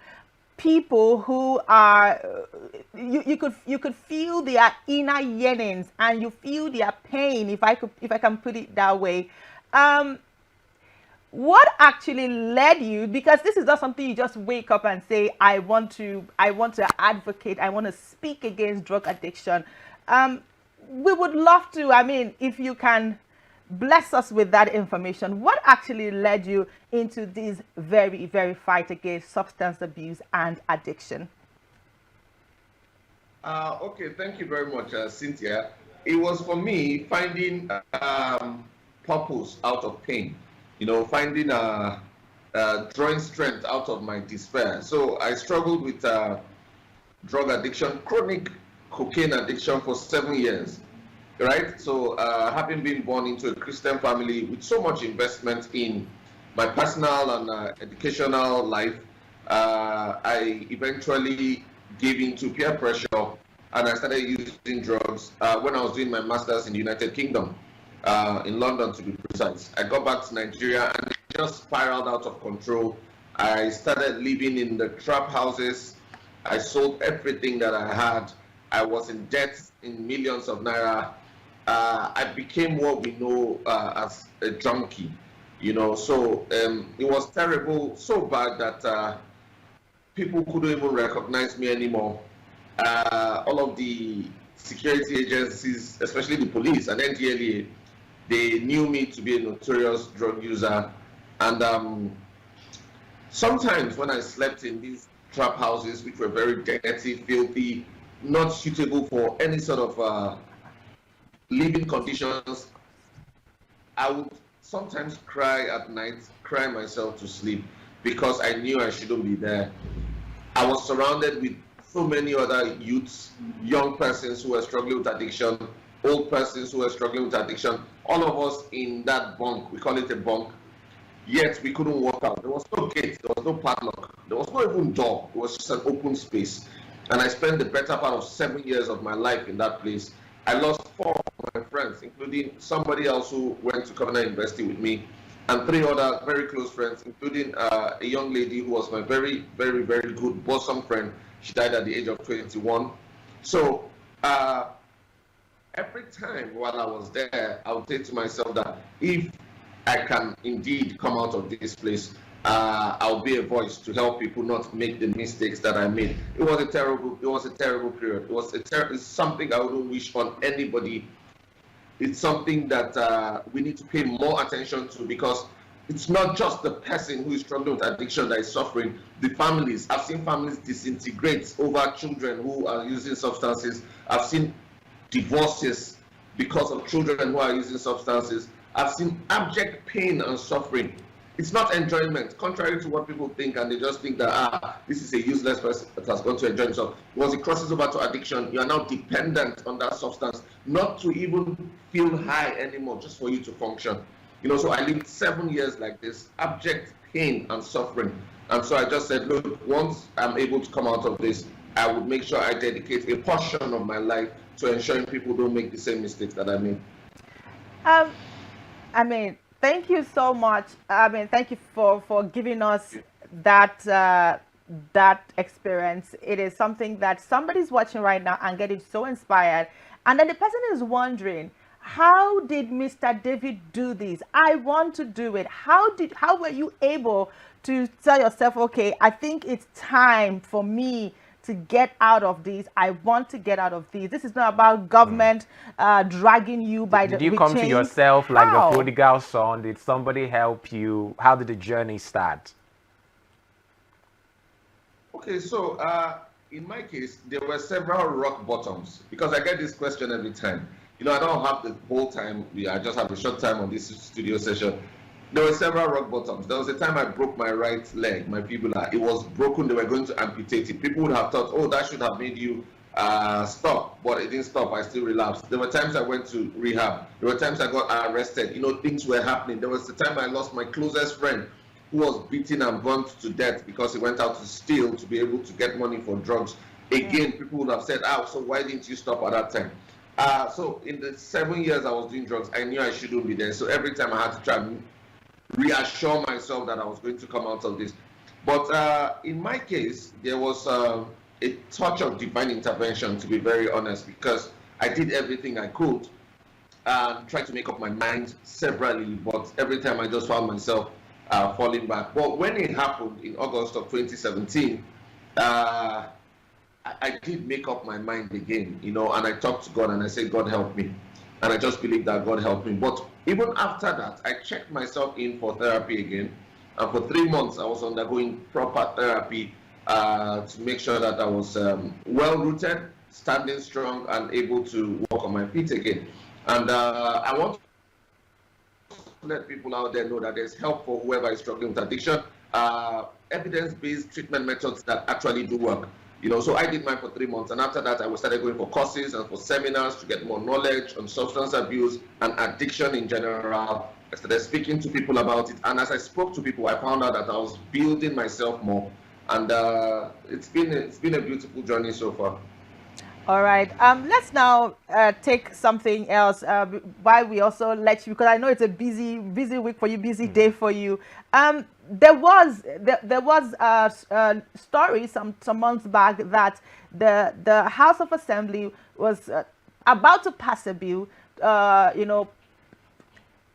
[SPEAKER 1] people who are you could feel their inner yearnings and you feel their pain, if I can put it that way. What actually led you, because this is not something you just wake up and say, I want to advocate, I want to speak against drug addiction. We would love to, I mean, if you can bless us with that information. What actually led you into this very, very fight against substance abuse and addiction?
[SPEAKER 3] Okay, thank you very much, Cynthia. It was for me finding purpose out of pain. You know, finding drawing strength out of my despair. So I struggled with drug addiction, chronic cocaine addiction for 7 years, right? So having been born into a Christian family with so much investment in my personal and educational life, I eventually gave in to peer pressure and I started using drugs when I was doing my master's in the United Kingdom, in London to be precise. I got back to Nigeria and it just spiraled out of control. I started living in the trap houses. I sold everything that I had. I was in debt in millions of naira. I became what we know as a junkie, So it was terrible, so bad that people couldn't even recognize me anymore. All of the security agencies, especially the police and NDLEA, they knew me to be a notorious drug user. And sometimes when I slept in these trap houses, which were very dirty, filthy, not suitable for any sort of living conditions, I would sometimes cry at night, cry myself to sleep because I knew I shouldn't be there. I was surrounded with so many other youths, young persons who were struggling with addiction, old persons who were struggling with addiction, all of us in that bunk, we call it a bunk, yet we couldn't walk out. There was no gate, there was no padlock, there was no even door, it was just an open space. And I spent the better part of 7 years of my life in that place. I lost 4 of my friends, including somebody else who went to Covenant University with me, and 3 other very close friends, including a young lady who was my very, very, very good bosom friend. She died at the age of 21. So every time while I was there, I would say to myself that if I can indeed come out of this place, I'll be a voice to help people not make the mistakes that I made. It was a terrible period. It's something I wouldn't wish on anybody. It's something that we need to pay more attention to because it's not just the person who is struggling with addiction that is suffering, the families. I've seen families disintegrate over children who are using substances. I've seen divorces because of children who are using substances. I've seen abject pain and suffering. It's not enjoyment, contrary to what people think, and they just think that, this is a useless person that has gone to enjoy himself. Once it crosses over to addiction, you are now dependent on that substance, not to even feel high anymore, just for you to function. So I lived 7 years like this, abject pain and suffering. And so I just said, look, once I'm able to come out of this, I would make sure I dedicate a portion of my life to ensuring people don't make the same mistakes that I made.
[SPEAKER 1] Thank you so much. Thank you for giving us that experience. It is something that somebody's watching right now and getting so inspired. And then the person is wondering, how did Mr. David do this? I want to do it. How were you able to tell yourself, okay, I think it's time for me to get out of this. I want to get out of this. This is not about government dragging you by the.
[SPEAKER 2] Did you come to yourself like the prodigal son? Did somebody help you? How did the journey start?
[SPEAKER 3] Okay, so in my case, there were several rock bottoms because I get this question every time. I don't have the whole time. I just have a short time on this studio session. There were several rock bottoms. There was a time I broke my right leg, my fibula. It was broken. They were going to amputate it. People would have thought, oh, that should have made you stop. But it didn't stop. I still relapsed. There were times I went to rehab. There were times I got arrested. Things were happening. There was the time I lost my closest friend who was beaten and burnt to death because he went out to steal to be able to get money for drugs. Again, people would have said, so why didn't you stop at that time? So in the 7 years I was doing drugs, I knew I shouldn't be there. So every time I had to try and reassure myself that I was going to come out of this. But in my case, there was a touch of divine intervention, to be very honest, because I did everything I could and tried to make up my mind severally, but every time I just found myself falling back. But when it happened in August of 2017, I did make up my mind again, and I talked to God and I said, God help me. And I just believe that God helped me. But even after that, I checked myself in for therapy again. And for 3 months, I was undergoing proper therapy to make sure that I was well-rooted, standing strong, and able to walk on my feet again. And I want to let people out there know that there's help for whoever is struggling with addiction. evidence-based treatment methods that actually do work. So I did mine for 3 months, and after that, I started going for courses and for seminars to get more knowledge on substance abuse and addiction in general. I started speaking to people about it, and as I spoke to people, I found out that I was building myself more, and it's been a beautiful journey so far.
[SPEAKER 1] All right. Let's now take something else. While we also let you, because I know it's a busy week for you, busy day for you. There was a story some months back that the House of Assembly was about to pass a bill,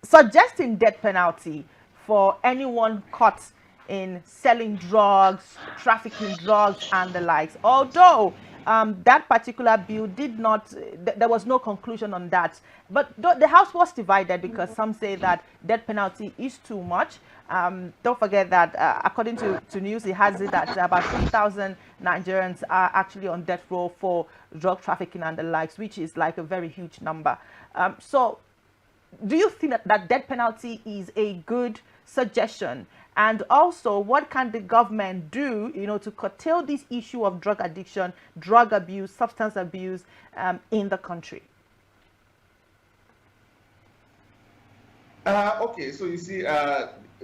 [SPEAKER 1] suggesting death penalty for anyone caught in selling drugs, trafficking drugs, and the likes. Although that particular bill did not, there was no conclusion on that. But the House was divided because some say that death penalty is too much. Don't forget that according to news, it has it that about 3,000 Nigerians are actually on death row for drug trafficking and the likes, which is like a very huge number. So do you think that death penalty is a good suggestion? And also, what can the government do, to curtail this issue of drug addiction, drug abuse, substance abuse in the country?
[SPEAKER 3] Okay, so you see,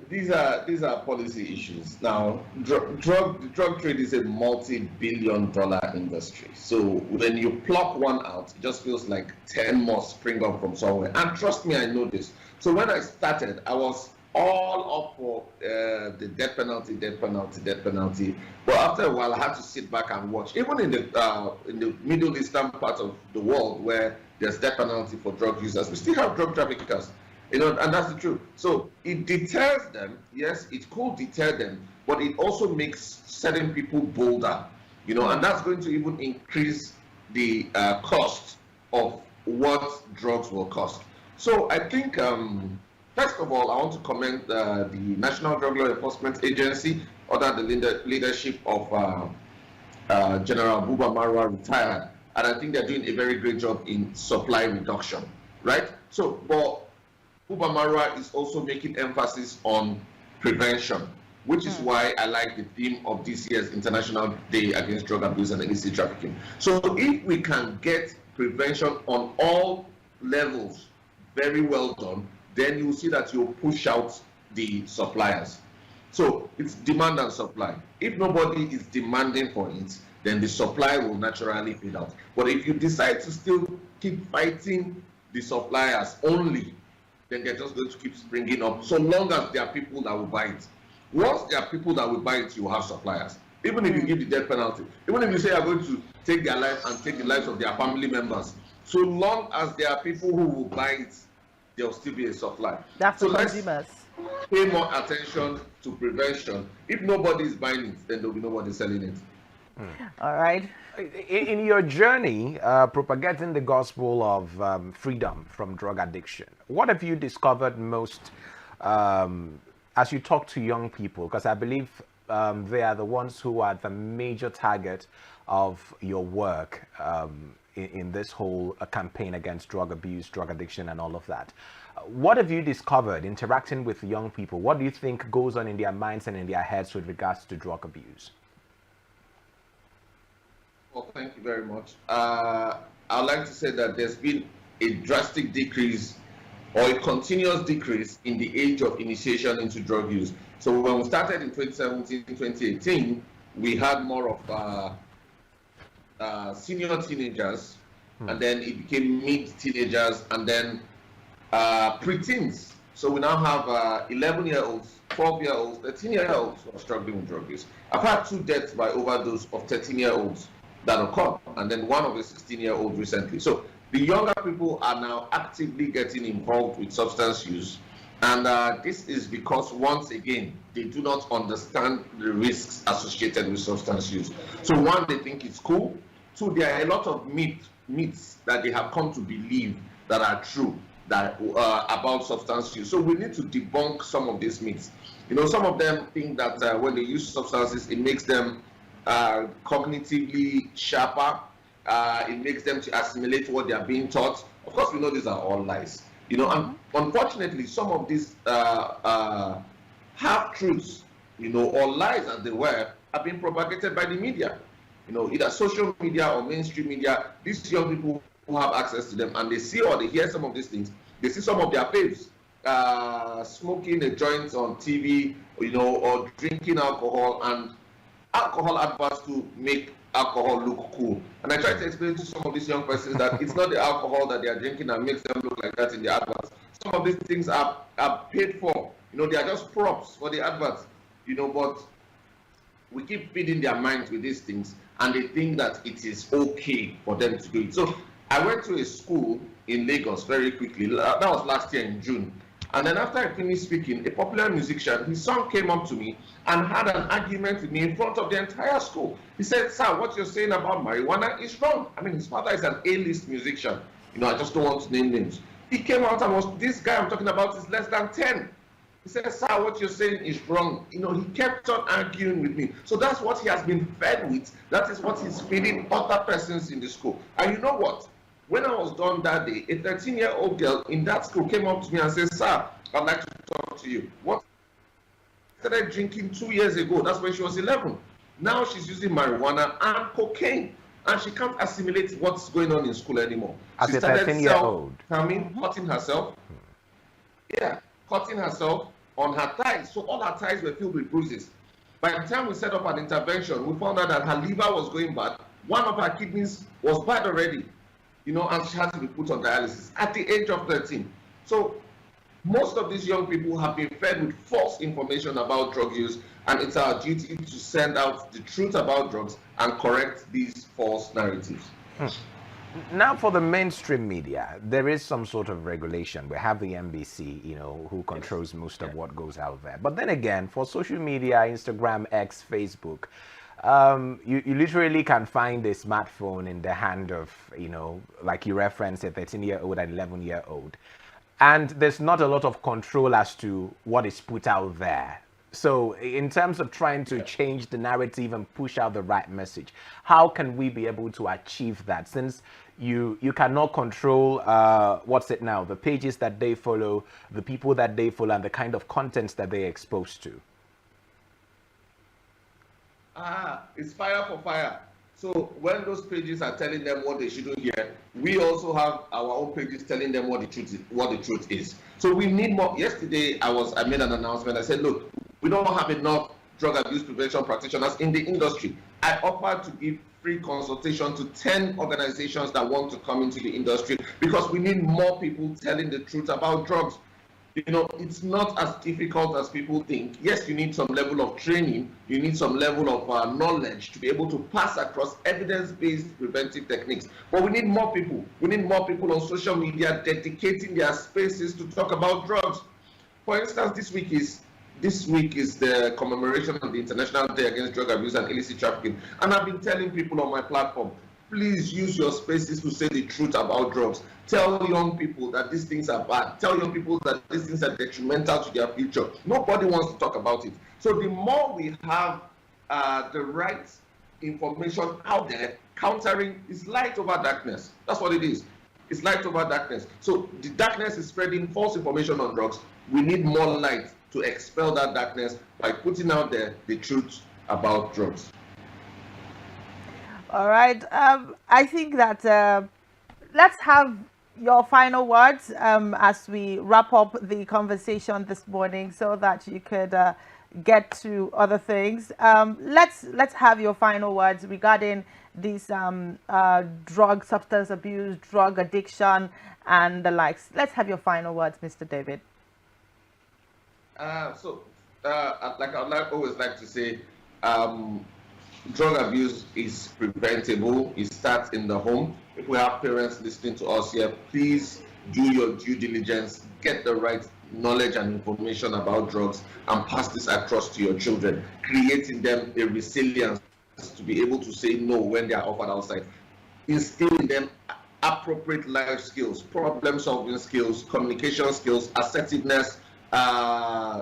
[SPEAKER 3] these are policy issues. Now, drug trade is a multi-billion-dollar industry. So when you pluck one out, it just feels like 10 more spring up from somewhere. And trust me, I know this. So when I started, I was all up for the death penalty. But after a while, I had to sit back and watch. Even in the Middle Eastern part of the world where there's death penalty for drug users, we still have drug traffickers. And that's the truth. So it deters them. Yes, it could deter them, but it also makes certain people bolder. And that's going to even increase the cost of what drugs will cost. So I think, first of all, I want to commend the National Drug Law Enforcement Agency under the leadership of General Buba Marwa, retired. And I think they're doing a very great job in supply reduction, right? So, but Buba Marwa is also making emphasis on prevention, which is why I like the theme of this year's International Day Against Drug Abuse and Illicit Trafficking. So if we can get prevention on all levels very well done, then you'll see that you'll push out the suppliers. So it's demand and supply. If nobody is demanding for it, then the supply will naturally fade out. But if you decide to still keep fighting the suppliers only, then they're just going to keep springing up, so long as there are people that will buy it. Once there are people that will buy it, you have suppliers. Even if you give the death penalty, even if you say you're going to take their life and take the lives of their family members, so long as there are people who will buy it, there will still be a supply.
[SPEAKER 1] That's
[SPEAKER 3] so
[SPEAKER 1] the consumers.
[SPEAKER 3] Pay more attention to prevention. If nobody is buying it, then there will be nobody selling it.
[SPEAKER 1] All right.
[SPEAKER 2] In your journey propagating the gospel of freedom from drug addiction, what have you discovered most as you talk to young people? Because I believe they are the ones who are the major target of your work in this whole campaign against drug abuse, drug addiction, and all of that. What have you discovered interacting with young people? What do you think goes on in their minds and in their heads with regards to drug abuse?
[SPEAKER 3] Well, thank you very much. I'd like to say that there's been a drastic decrease or a continuous decrease in the age of initiation into drug use. So when we started in 2017, 2018, we had more of senior teenagers, and then it became mid-teenagers, and then preteens. So we now have 11-year-olds, 12-year-olds, 13-year-olds who are struggling with drug use. I've had 2 deaths by overdose of 13-year-olds that occurred, and then one of a 16-year-old recently. So the younger people are now actively getting involved with substance use, and this is because, once again, they do not understand the risks associated with substance use. So one, they think it's cool. 2, there are a lot of myths that they have come to believe that are true that about substance use. So we need to debunk some of these myths. Some of them think that when they use substances, it makes them cognitively sharper. It makes them to assimilate what they are being taught. Of course, we know these are all lies. And unfortunately, some of these half-truths or lies as they were, are being propagated by the media. Either social media or mainstream media. These young people who have access to them and they see or they hear some of these things, they see some of their faves smoking a joint on TV, or drinking alcohol, and alcohol adverts to make alcohol look cool. And I try to explain to some of these young persons that it's not the alcohol that they are drinking that makes them look like that in the adverts. Some of these things are paid for. They are just props for the adverts. But we keep feeding their minds with these things, and they think that it is okay for them to do it. So I went to a school in Lagos very quickly. That was last year in June. And then after I finished speaking, a popular musician, his son came up to me and had an argument with me in front of the entire school. He said, "Sir, what you're saying about marijuana is wrong." I mean, his father is an A-list musician. I just don't want to name names. He came out and this guy I'm talking about is less than 10. He said, "Sir, what you're saying is wrong." He kept on arguing with me. So that's what he has been fed with. That is what he's feeding other persons in the school. And you know what? When I was done that day, a 13-year-old girl in that school came up to me and said, "Sir, I'd like to talk to you." What? Started drinking 2 years ago. That's when she was 11. Now she's using marijuana and cocaine. And she can't assimilate what's going on in school anymore.
[SPEAKER 2] As
[SPEAKER 3] she
[SPEAKER 2] a
[SPEAKER 3] started
[SPEAKER 2] 13-year-old.
[SPEAKER 3] cutting herself. Yeah, cutting herself on her thighs. So all her thighs were filled with bruises. By the time we set up an intervention, we found out that her liver was going bad. One of her kidneys was bad already. And she had to be put on dialysis at the age of 13. So most of these young people have been fed with false information about drug use, and it's our duty to send out the truth about drugs and correct these false narratives.
[SPEAKER 2] Now, for the mainstream media, there is some sort of regulation. We have the NBC, who controls most of what goes out there. But then again, for social media, Instagram, X, Facebook, you literally can find a smartphone in the hand of, like you referenced, a 13-year-old and 11-year-old. And there's not a lot of control as to what is put out there. So in terms of trying to change the narrative and push out the right message, how can we be able to achieve that, since you cannot control the pages that they follow, the people that they follow, and the kind of contents that they're exposed to?
[SPEAKER 3] It's fire for fire. So when those pages are telling them what they shouldn't hear, we also have our own pages telling them what the truth is. So we need more. Yesterday, I made an announcement. I said, look, we don't have enough drug abuse prevention practitioners in the industry. I offered to give free consultation to 10 organizations that want to come into the industry, because we need more people telling the truth about drugs. It's not as difficult as people think. Yes, you need some level of training, you need some level of knowledge to be able to pass across evidence-based preventive techniques. But we need more people. We need more people on social media dedicating their spaces to talk about drugs. For instance, this week is the commemoration of the International Day Against Drug Abuse and Illicit Trafficking. And I've been telling people on my platform, please use your spaces to say the truth about drugs. Tell young people that these things are bad. Tell young people that these things are detrimental to their future. Nobody wants to talk about it. So the more we have the right information out there, countering is light over darkness. That's what it is. It's light over darkness. So the darkness is spreading false information on drugs. We need more light to expel that darkness by putting out there the truth about drugs.
[SPEAKER 1] All right. I think that let's have your final words as we wrap up the conversation this morning, so that you could get to other things. Let's have your final words regarding this drug, substance abuse, drug addiction, and the likes. Let's have your final words, Mr. David.
[SPEAKER 3] Like I always like to say, drug abuse is preventable. It starts in the home. If we have parents listening to us here, please do your due diligence, get the right knowledge and information about drugs, and pass this across to your children, creating them a resilience to be able to say no when they are offered outside. Instill in them appropriate life skills, problem-solving skills, communication skills, assertiveness,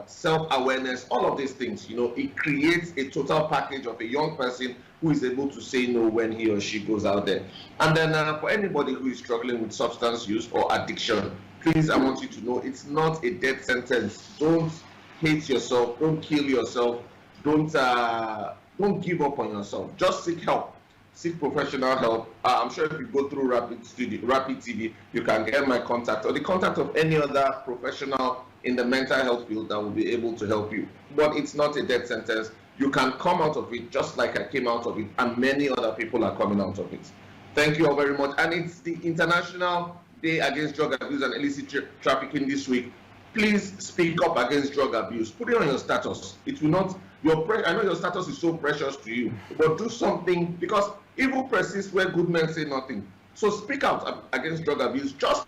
[SPEAKER 3] self-awareness, all of these things. It creates a total package of a young person who is able to say no when he or she goes out there. And then for anybody who is struggling with substance use or addiction, please, I want you to know it's not a death sentence. Don't hate yourself, don't kill yourself. don't give up on yourself. Just seek help. Seek professional help. I'm sure if you go through Rapid TV, you can get my contact or the contact of any other professional in the mental health field that will be able to help you. But it's not a death sentence. You can come out of it just like I came out of it, and many other people are coming out of it. Thank you all very much. And it's the International Day Against Drug Abuse and Illicit Trafficking this week. Please speak up against drug abuse. Put it on your status. It will not. I know your status is so precious to you, but do something, because evil persists where good men say nothing. So speak out against drug abuse. Just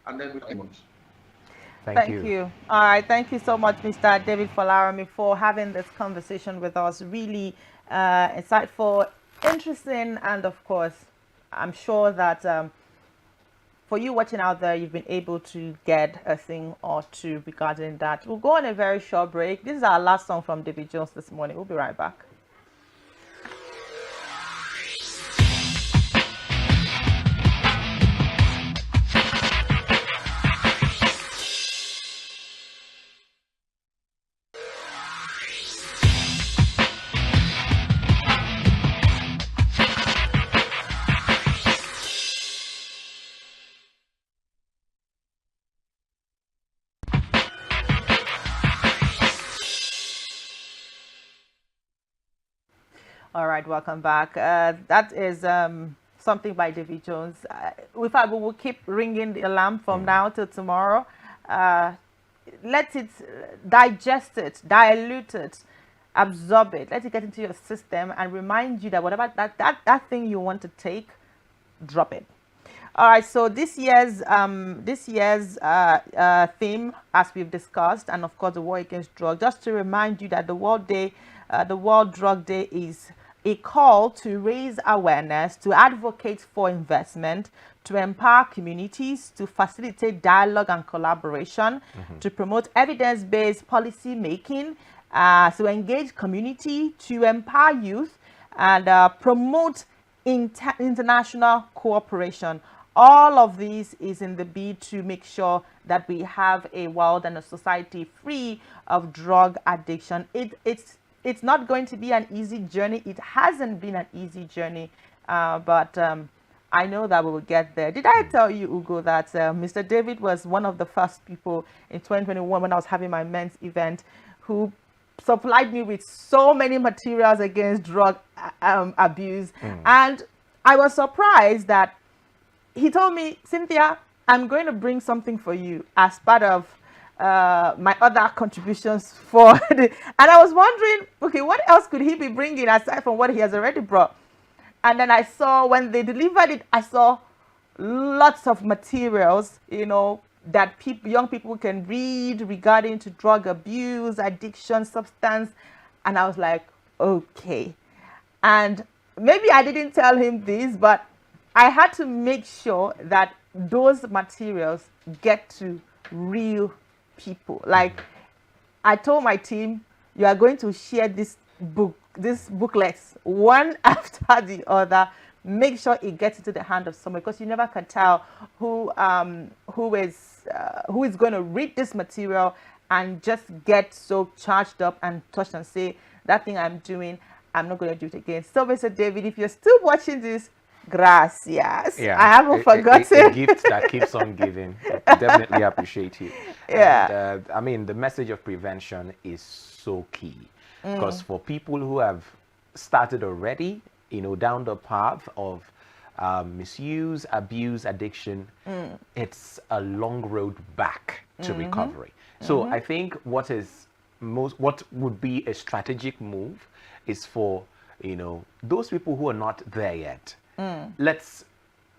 [SPEAKER 3] and then we can.
[SPEAKER 2] Thank you.
[SPEAKER 1] All right. Thank you so much, Mr. David Folaranmi, for having this conversation with us. Really insightful, interesting, and of course, I'm sure that for you watching out there, you've been able to get a thing or two regarding that. We'll go on a very short break. This is our last song from David Jones this morning. We'll be right back. All right, welcome back. That is something by David Jones. In fact, we will keep ringing the alarm from now till tomorrow. Let it digest it, dilute it, absorb it. Let it get into your system and remind you that whatever that thing you want to take, drop it. All right. So this year's theme, as we've discussed, and of course the war against drug. Just to remind you that the World Drug Day is a call to raise awareness, to advocate for investment, to empower communities, to facilitate dialogue and collaboration, to promote evidence-based policy making, to engage community, to empower youth, and promote international cooperation. All of these is in the bid to make sure that we have a world and a society free of drug addiction. It's not going to be an easy journey. It hasn't been an easy journey, but I know that we will get there. Did I tell you, Ugo, that Mr. David was one of the first people in 2021 when I was having my men's event who supplied me with so many materials against drug abuse? And I was surprised that he told me, Cynthia, I'm going to bring something for you as part of my other contributions for and I was wondering, okay, what else could he be bringing aside from what he has already brought? And then I saw when they delivered it, I saw lots of materials, you know, that young people can read regarding to drug abuse, addiction, substance. And I was like, okay. And maybe I didn't tell him this, but I had to make sure that those materials get to real people. Like, I told my team, you are going to share these booklets one after the other. Make sure it gets into the hand of someone, because you never can tell who is going to read this material and just get so charged up and touched and say, that thing I'm doing, I'm not going to do it again. So, Mr. David, if you're still watching this, gracias. Yeah, I haven't forgotten.
[SPEAKER 2] A gift that keeps on giving. Definitely appreciate it.
[SPEAKER 1] Yeah.
[SPEAKER 2] And, I mean, the message of prevention is so key, because for people who have started already, you know, down the path of misuse, abuse, addiction, it's a long road back to recovery. So I think what would be a strategic move is for, you know, those people who are not there yet. Let's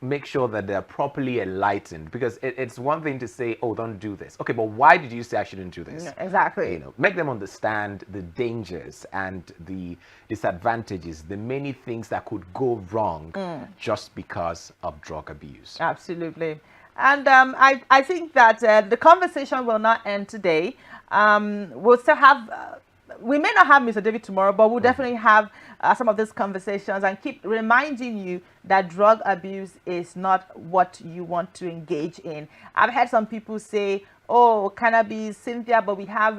[SPEAKER 2] make sure that they're properly enlightened, because it's one thing to say, oh, don't do this. Okay, but why did you say I shouldn't do this?
[SPEAKER 1] Exactly.
[SPEAKER 2] You know, make them understand the dangers and the disadvantages, the many things that could go wrong just because of drug abuse.
[SPEAKER 1] Absolutely. And I think that the conversation will not end today. We'll still have we may not have Mr. David tomorrow, but we'll definitely have some of these conversations and keep reminding you that drug abuse is not what you want to engage in. I've heard some people say, oh, cannabis, Cynthia, but we have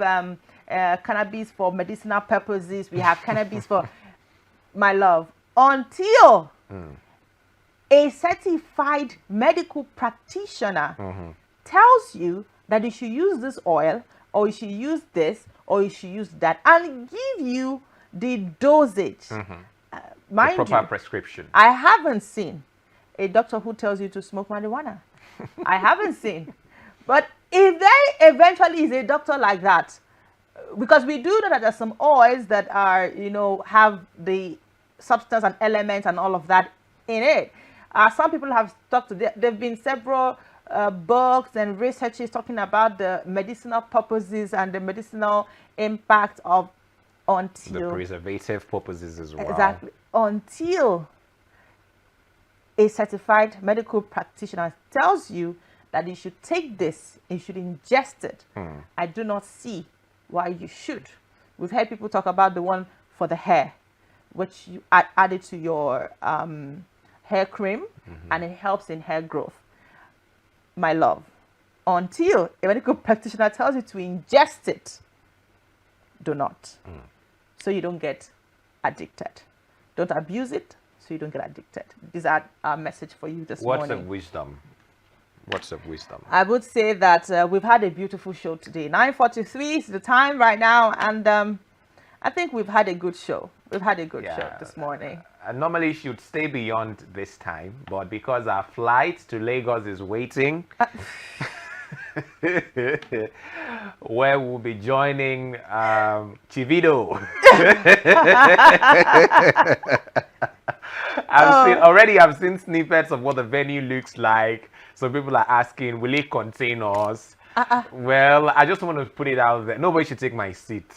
[SPEAKER 1] cannabis for medicinal purposes. We have cannabis for, my love, until a certified medical practitioner tells you that you should use this oil, or you should use this, or you should use that, and give you the dosage. Mind
[SPEAKER 2] the proper
[SPEAKER 1] you,
[SPEAKER 2] prescription.
[SPEAKER 1] I haven't seen a doctor who tells you to smoke marijuana. I haven't seen. But if there eventually is a doctor like that, because we do know that there's some oils that are, you know, have the substance and elements and all of that in it. Some people have talked to, there have been several books and researches talking about the medicinal purposes and the medicinal impact of, until
[SPEAKER 2] the preservative purposes as well.
[SPEAKER 1] Exactly. Until a certified medical practitioner tells you that you should take this, you should ingest it. I do not see why you should. We've heard people talk about the one for the hair, which you add it to your hair cream, and it helps in hair growth. My love, until a medical practitioner tells you to ingest it, do not. So you don't get addicted. Don't abuse it, so you don't get addicted. These are our message for you this morning.
[SPEAKER 2] Words of wisdom. Words of wisdom.
[SPEAKER 1] I would say that we've had a beautiful show today. 9:43 is the time right now, and I think we've had a good show. We've had a good show this morning.
[SPEAKER 2] I normally should stay beyond this time, but because our flight to Lagos is waiting, where we'll be joining Chivido. I've seen snippets of what the venue looks like. So people are asking, will it contain us? Well, I just want to put it out there. Nobody should take my seat.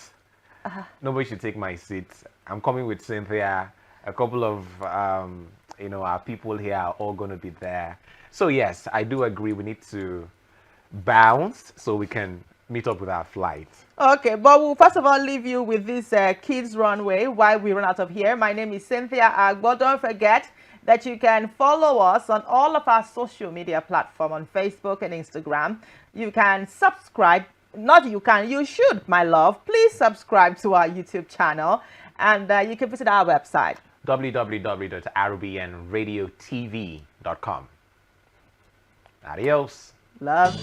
[SPEAKER 2] Nobody should take my seat. I'm coming with Cynthia. A couple of, our people here are all going to be there. So yes, I do agree. We need to bounce so we can meet up with our flight.
[SPEAKER 1] Okay, but we'll first of all leave you with this kids runway while we run out of here. My name is Cynthia Agbo. Don't forget that you can follow us on all of our social media platforms on Facebook and Instagram. You can subscribe. You should, my love. Please subscribe to our YouTube channel, and you can visit our website,
[SPEAKER 2] www.rbnradiotv.com. Adios.
[SPEAKER 1] Love.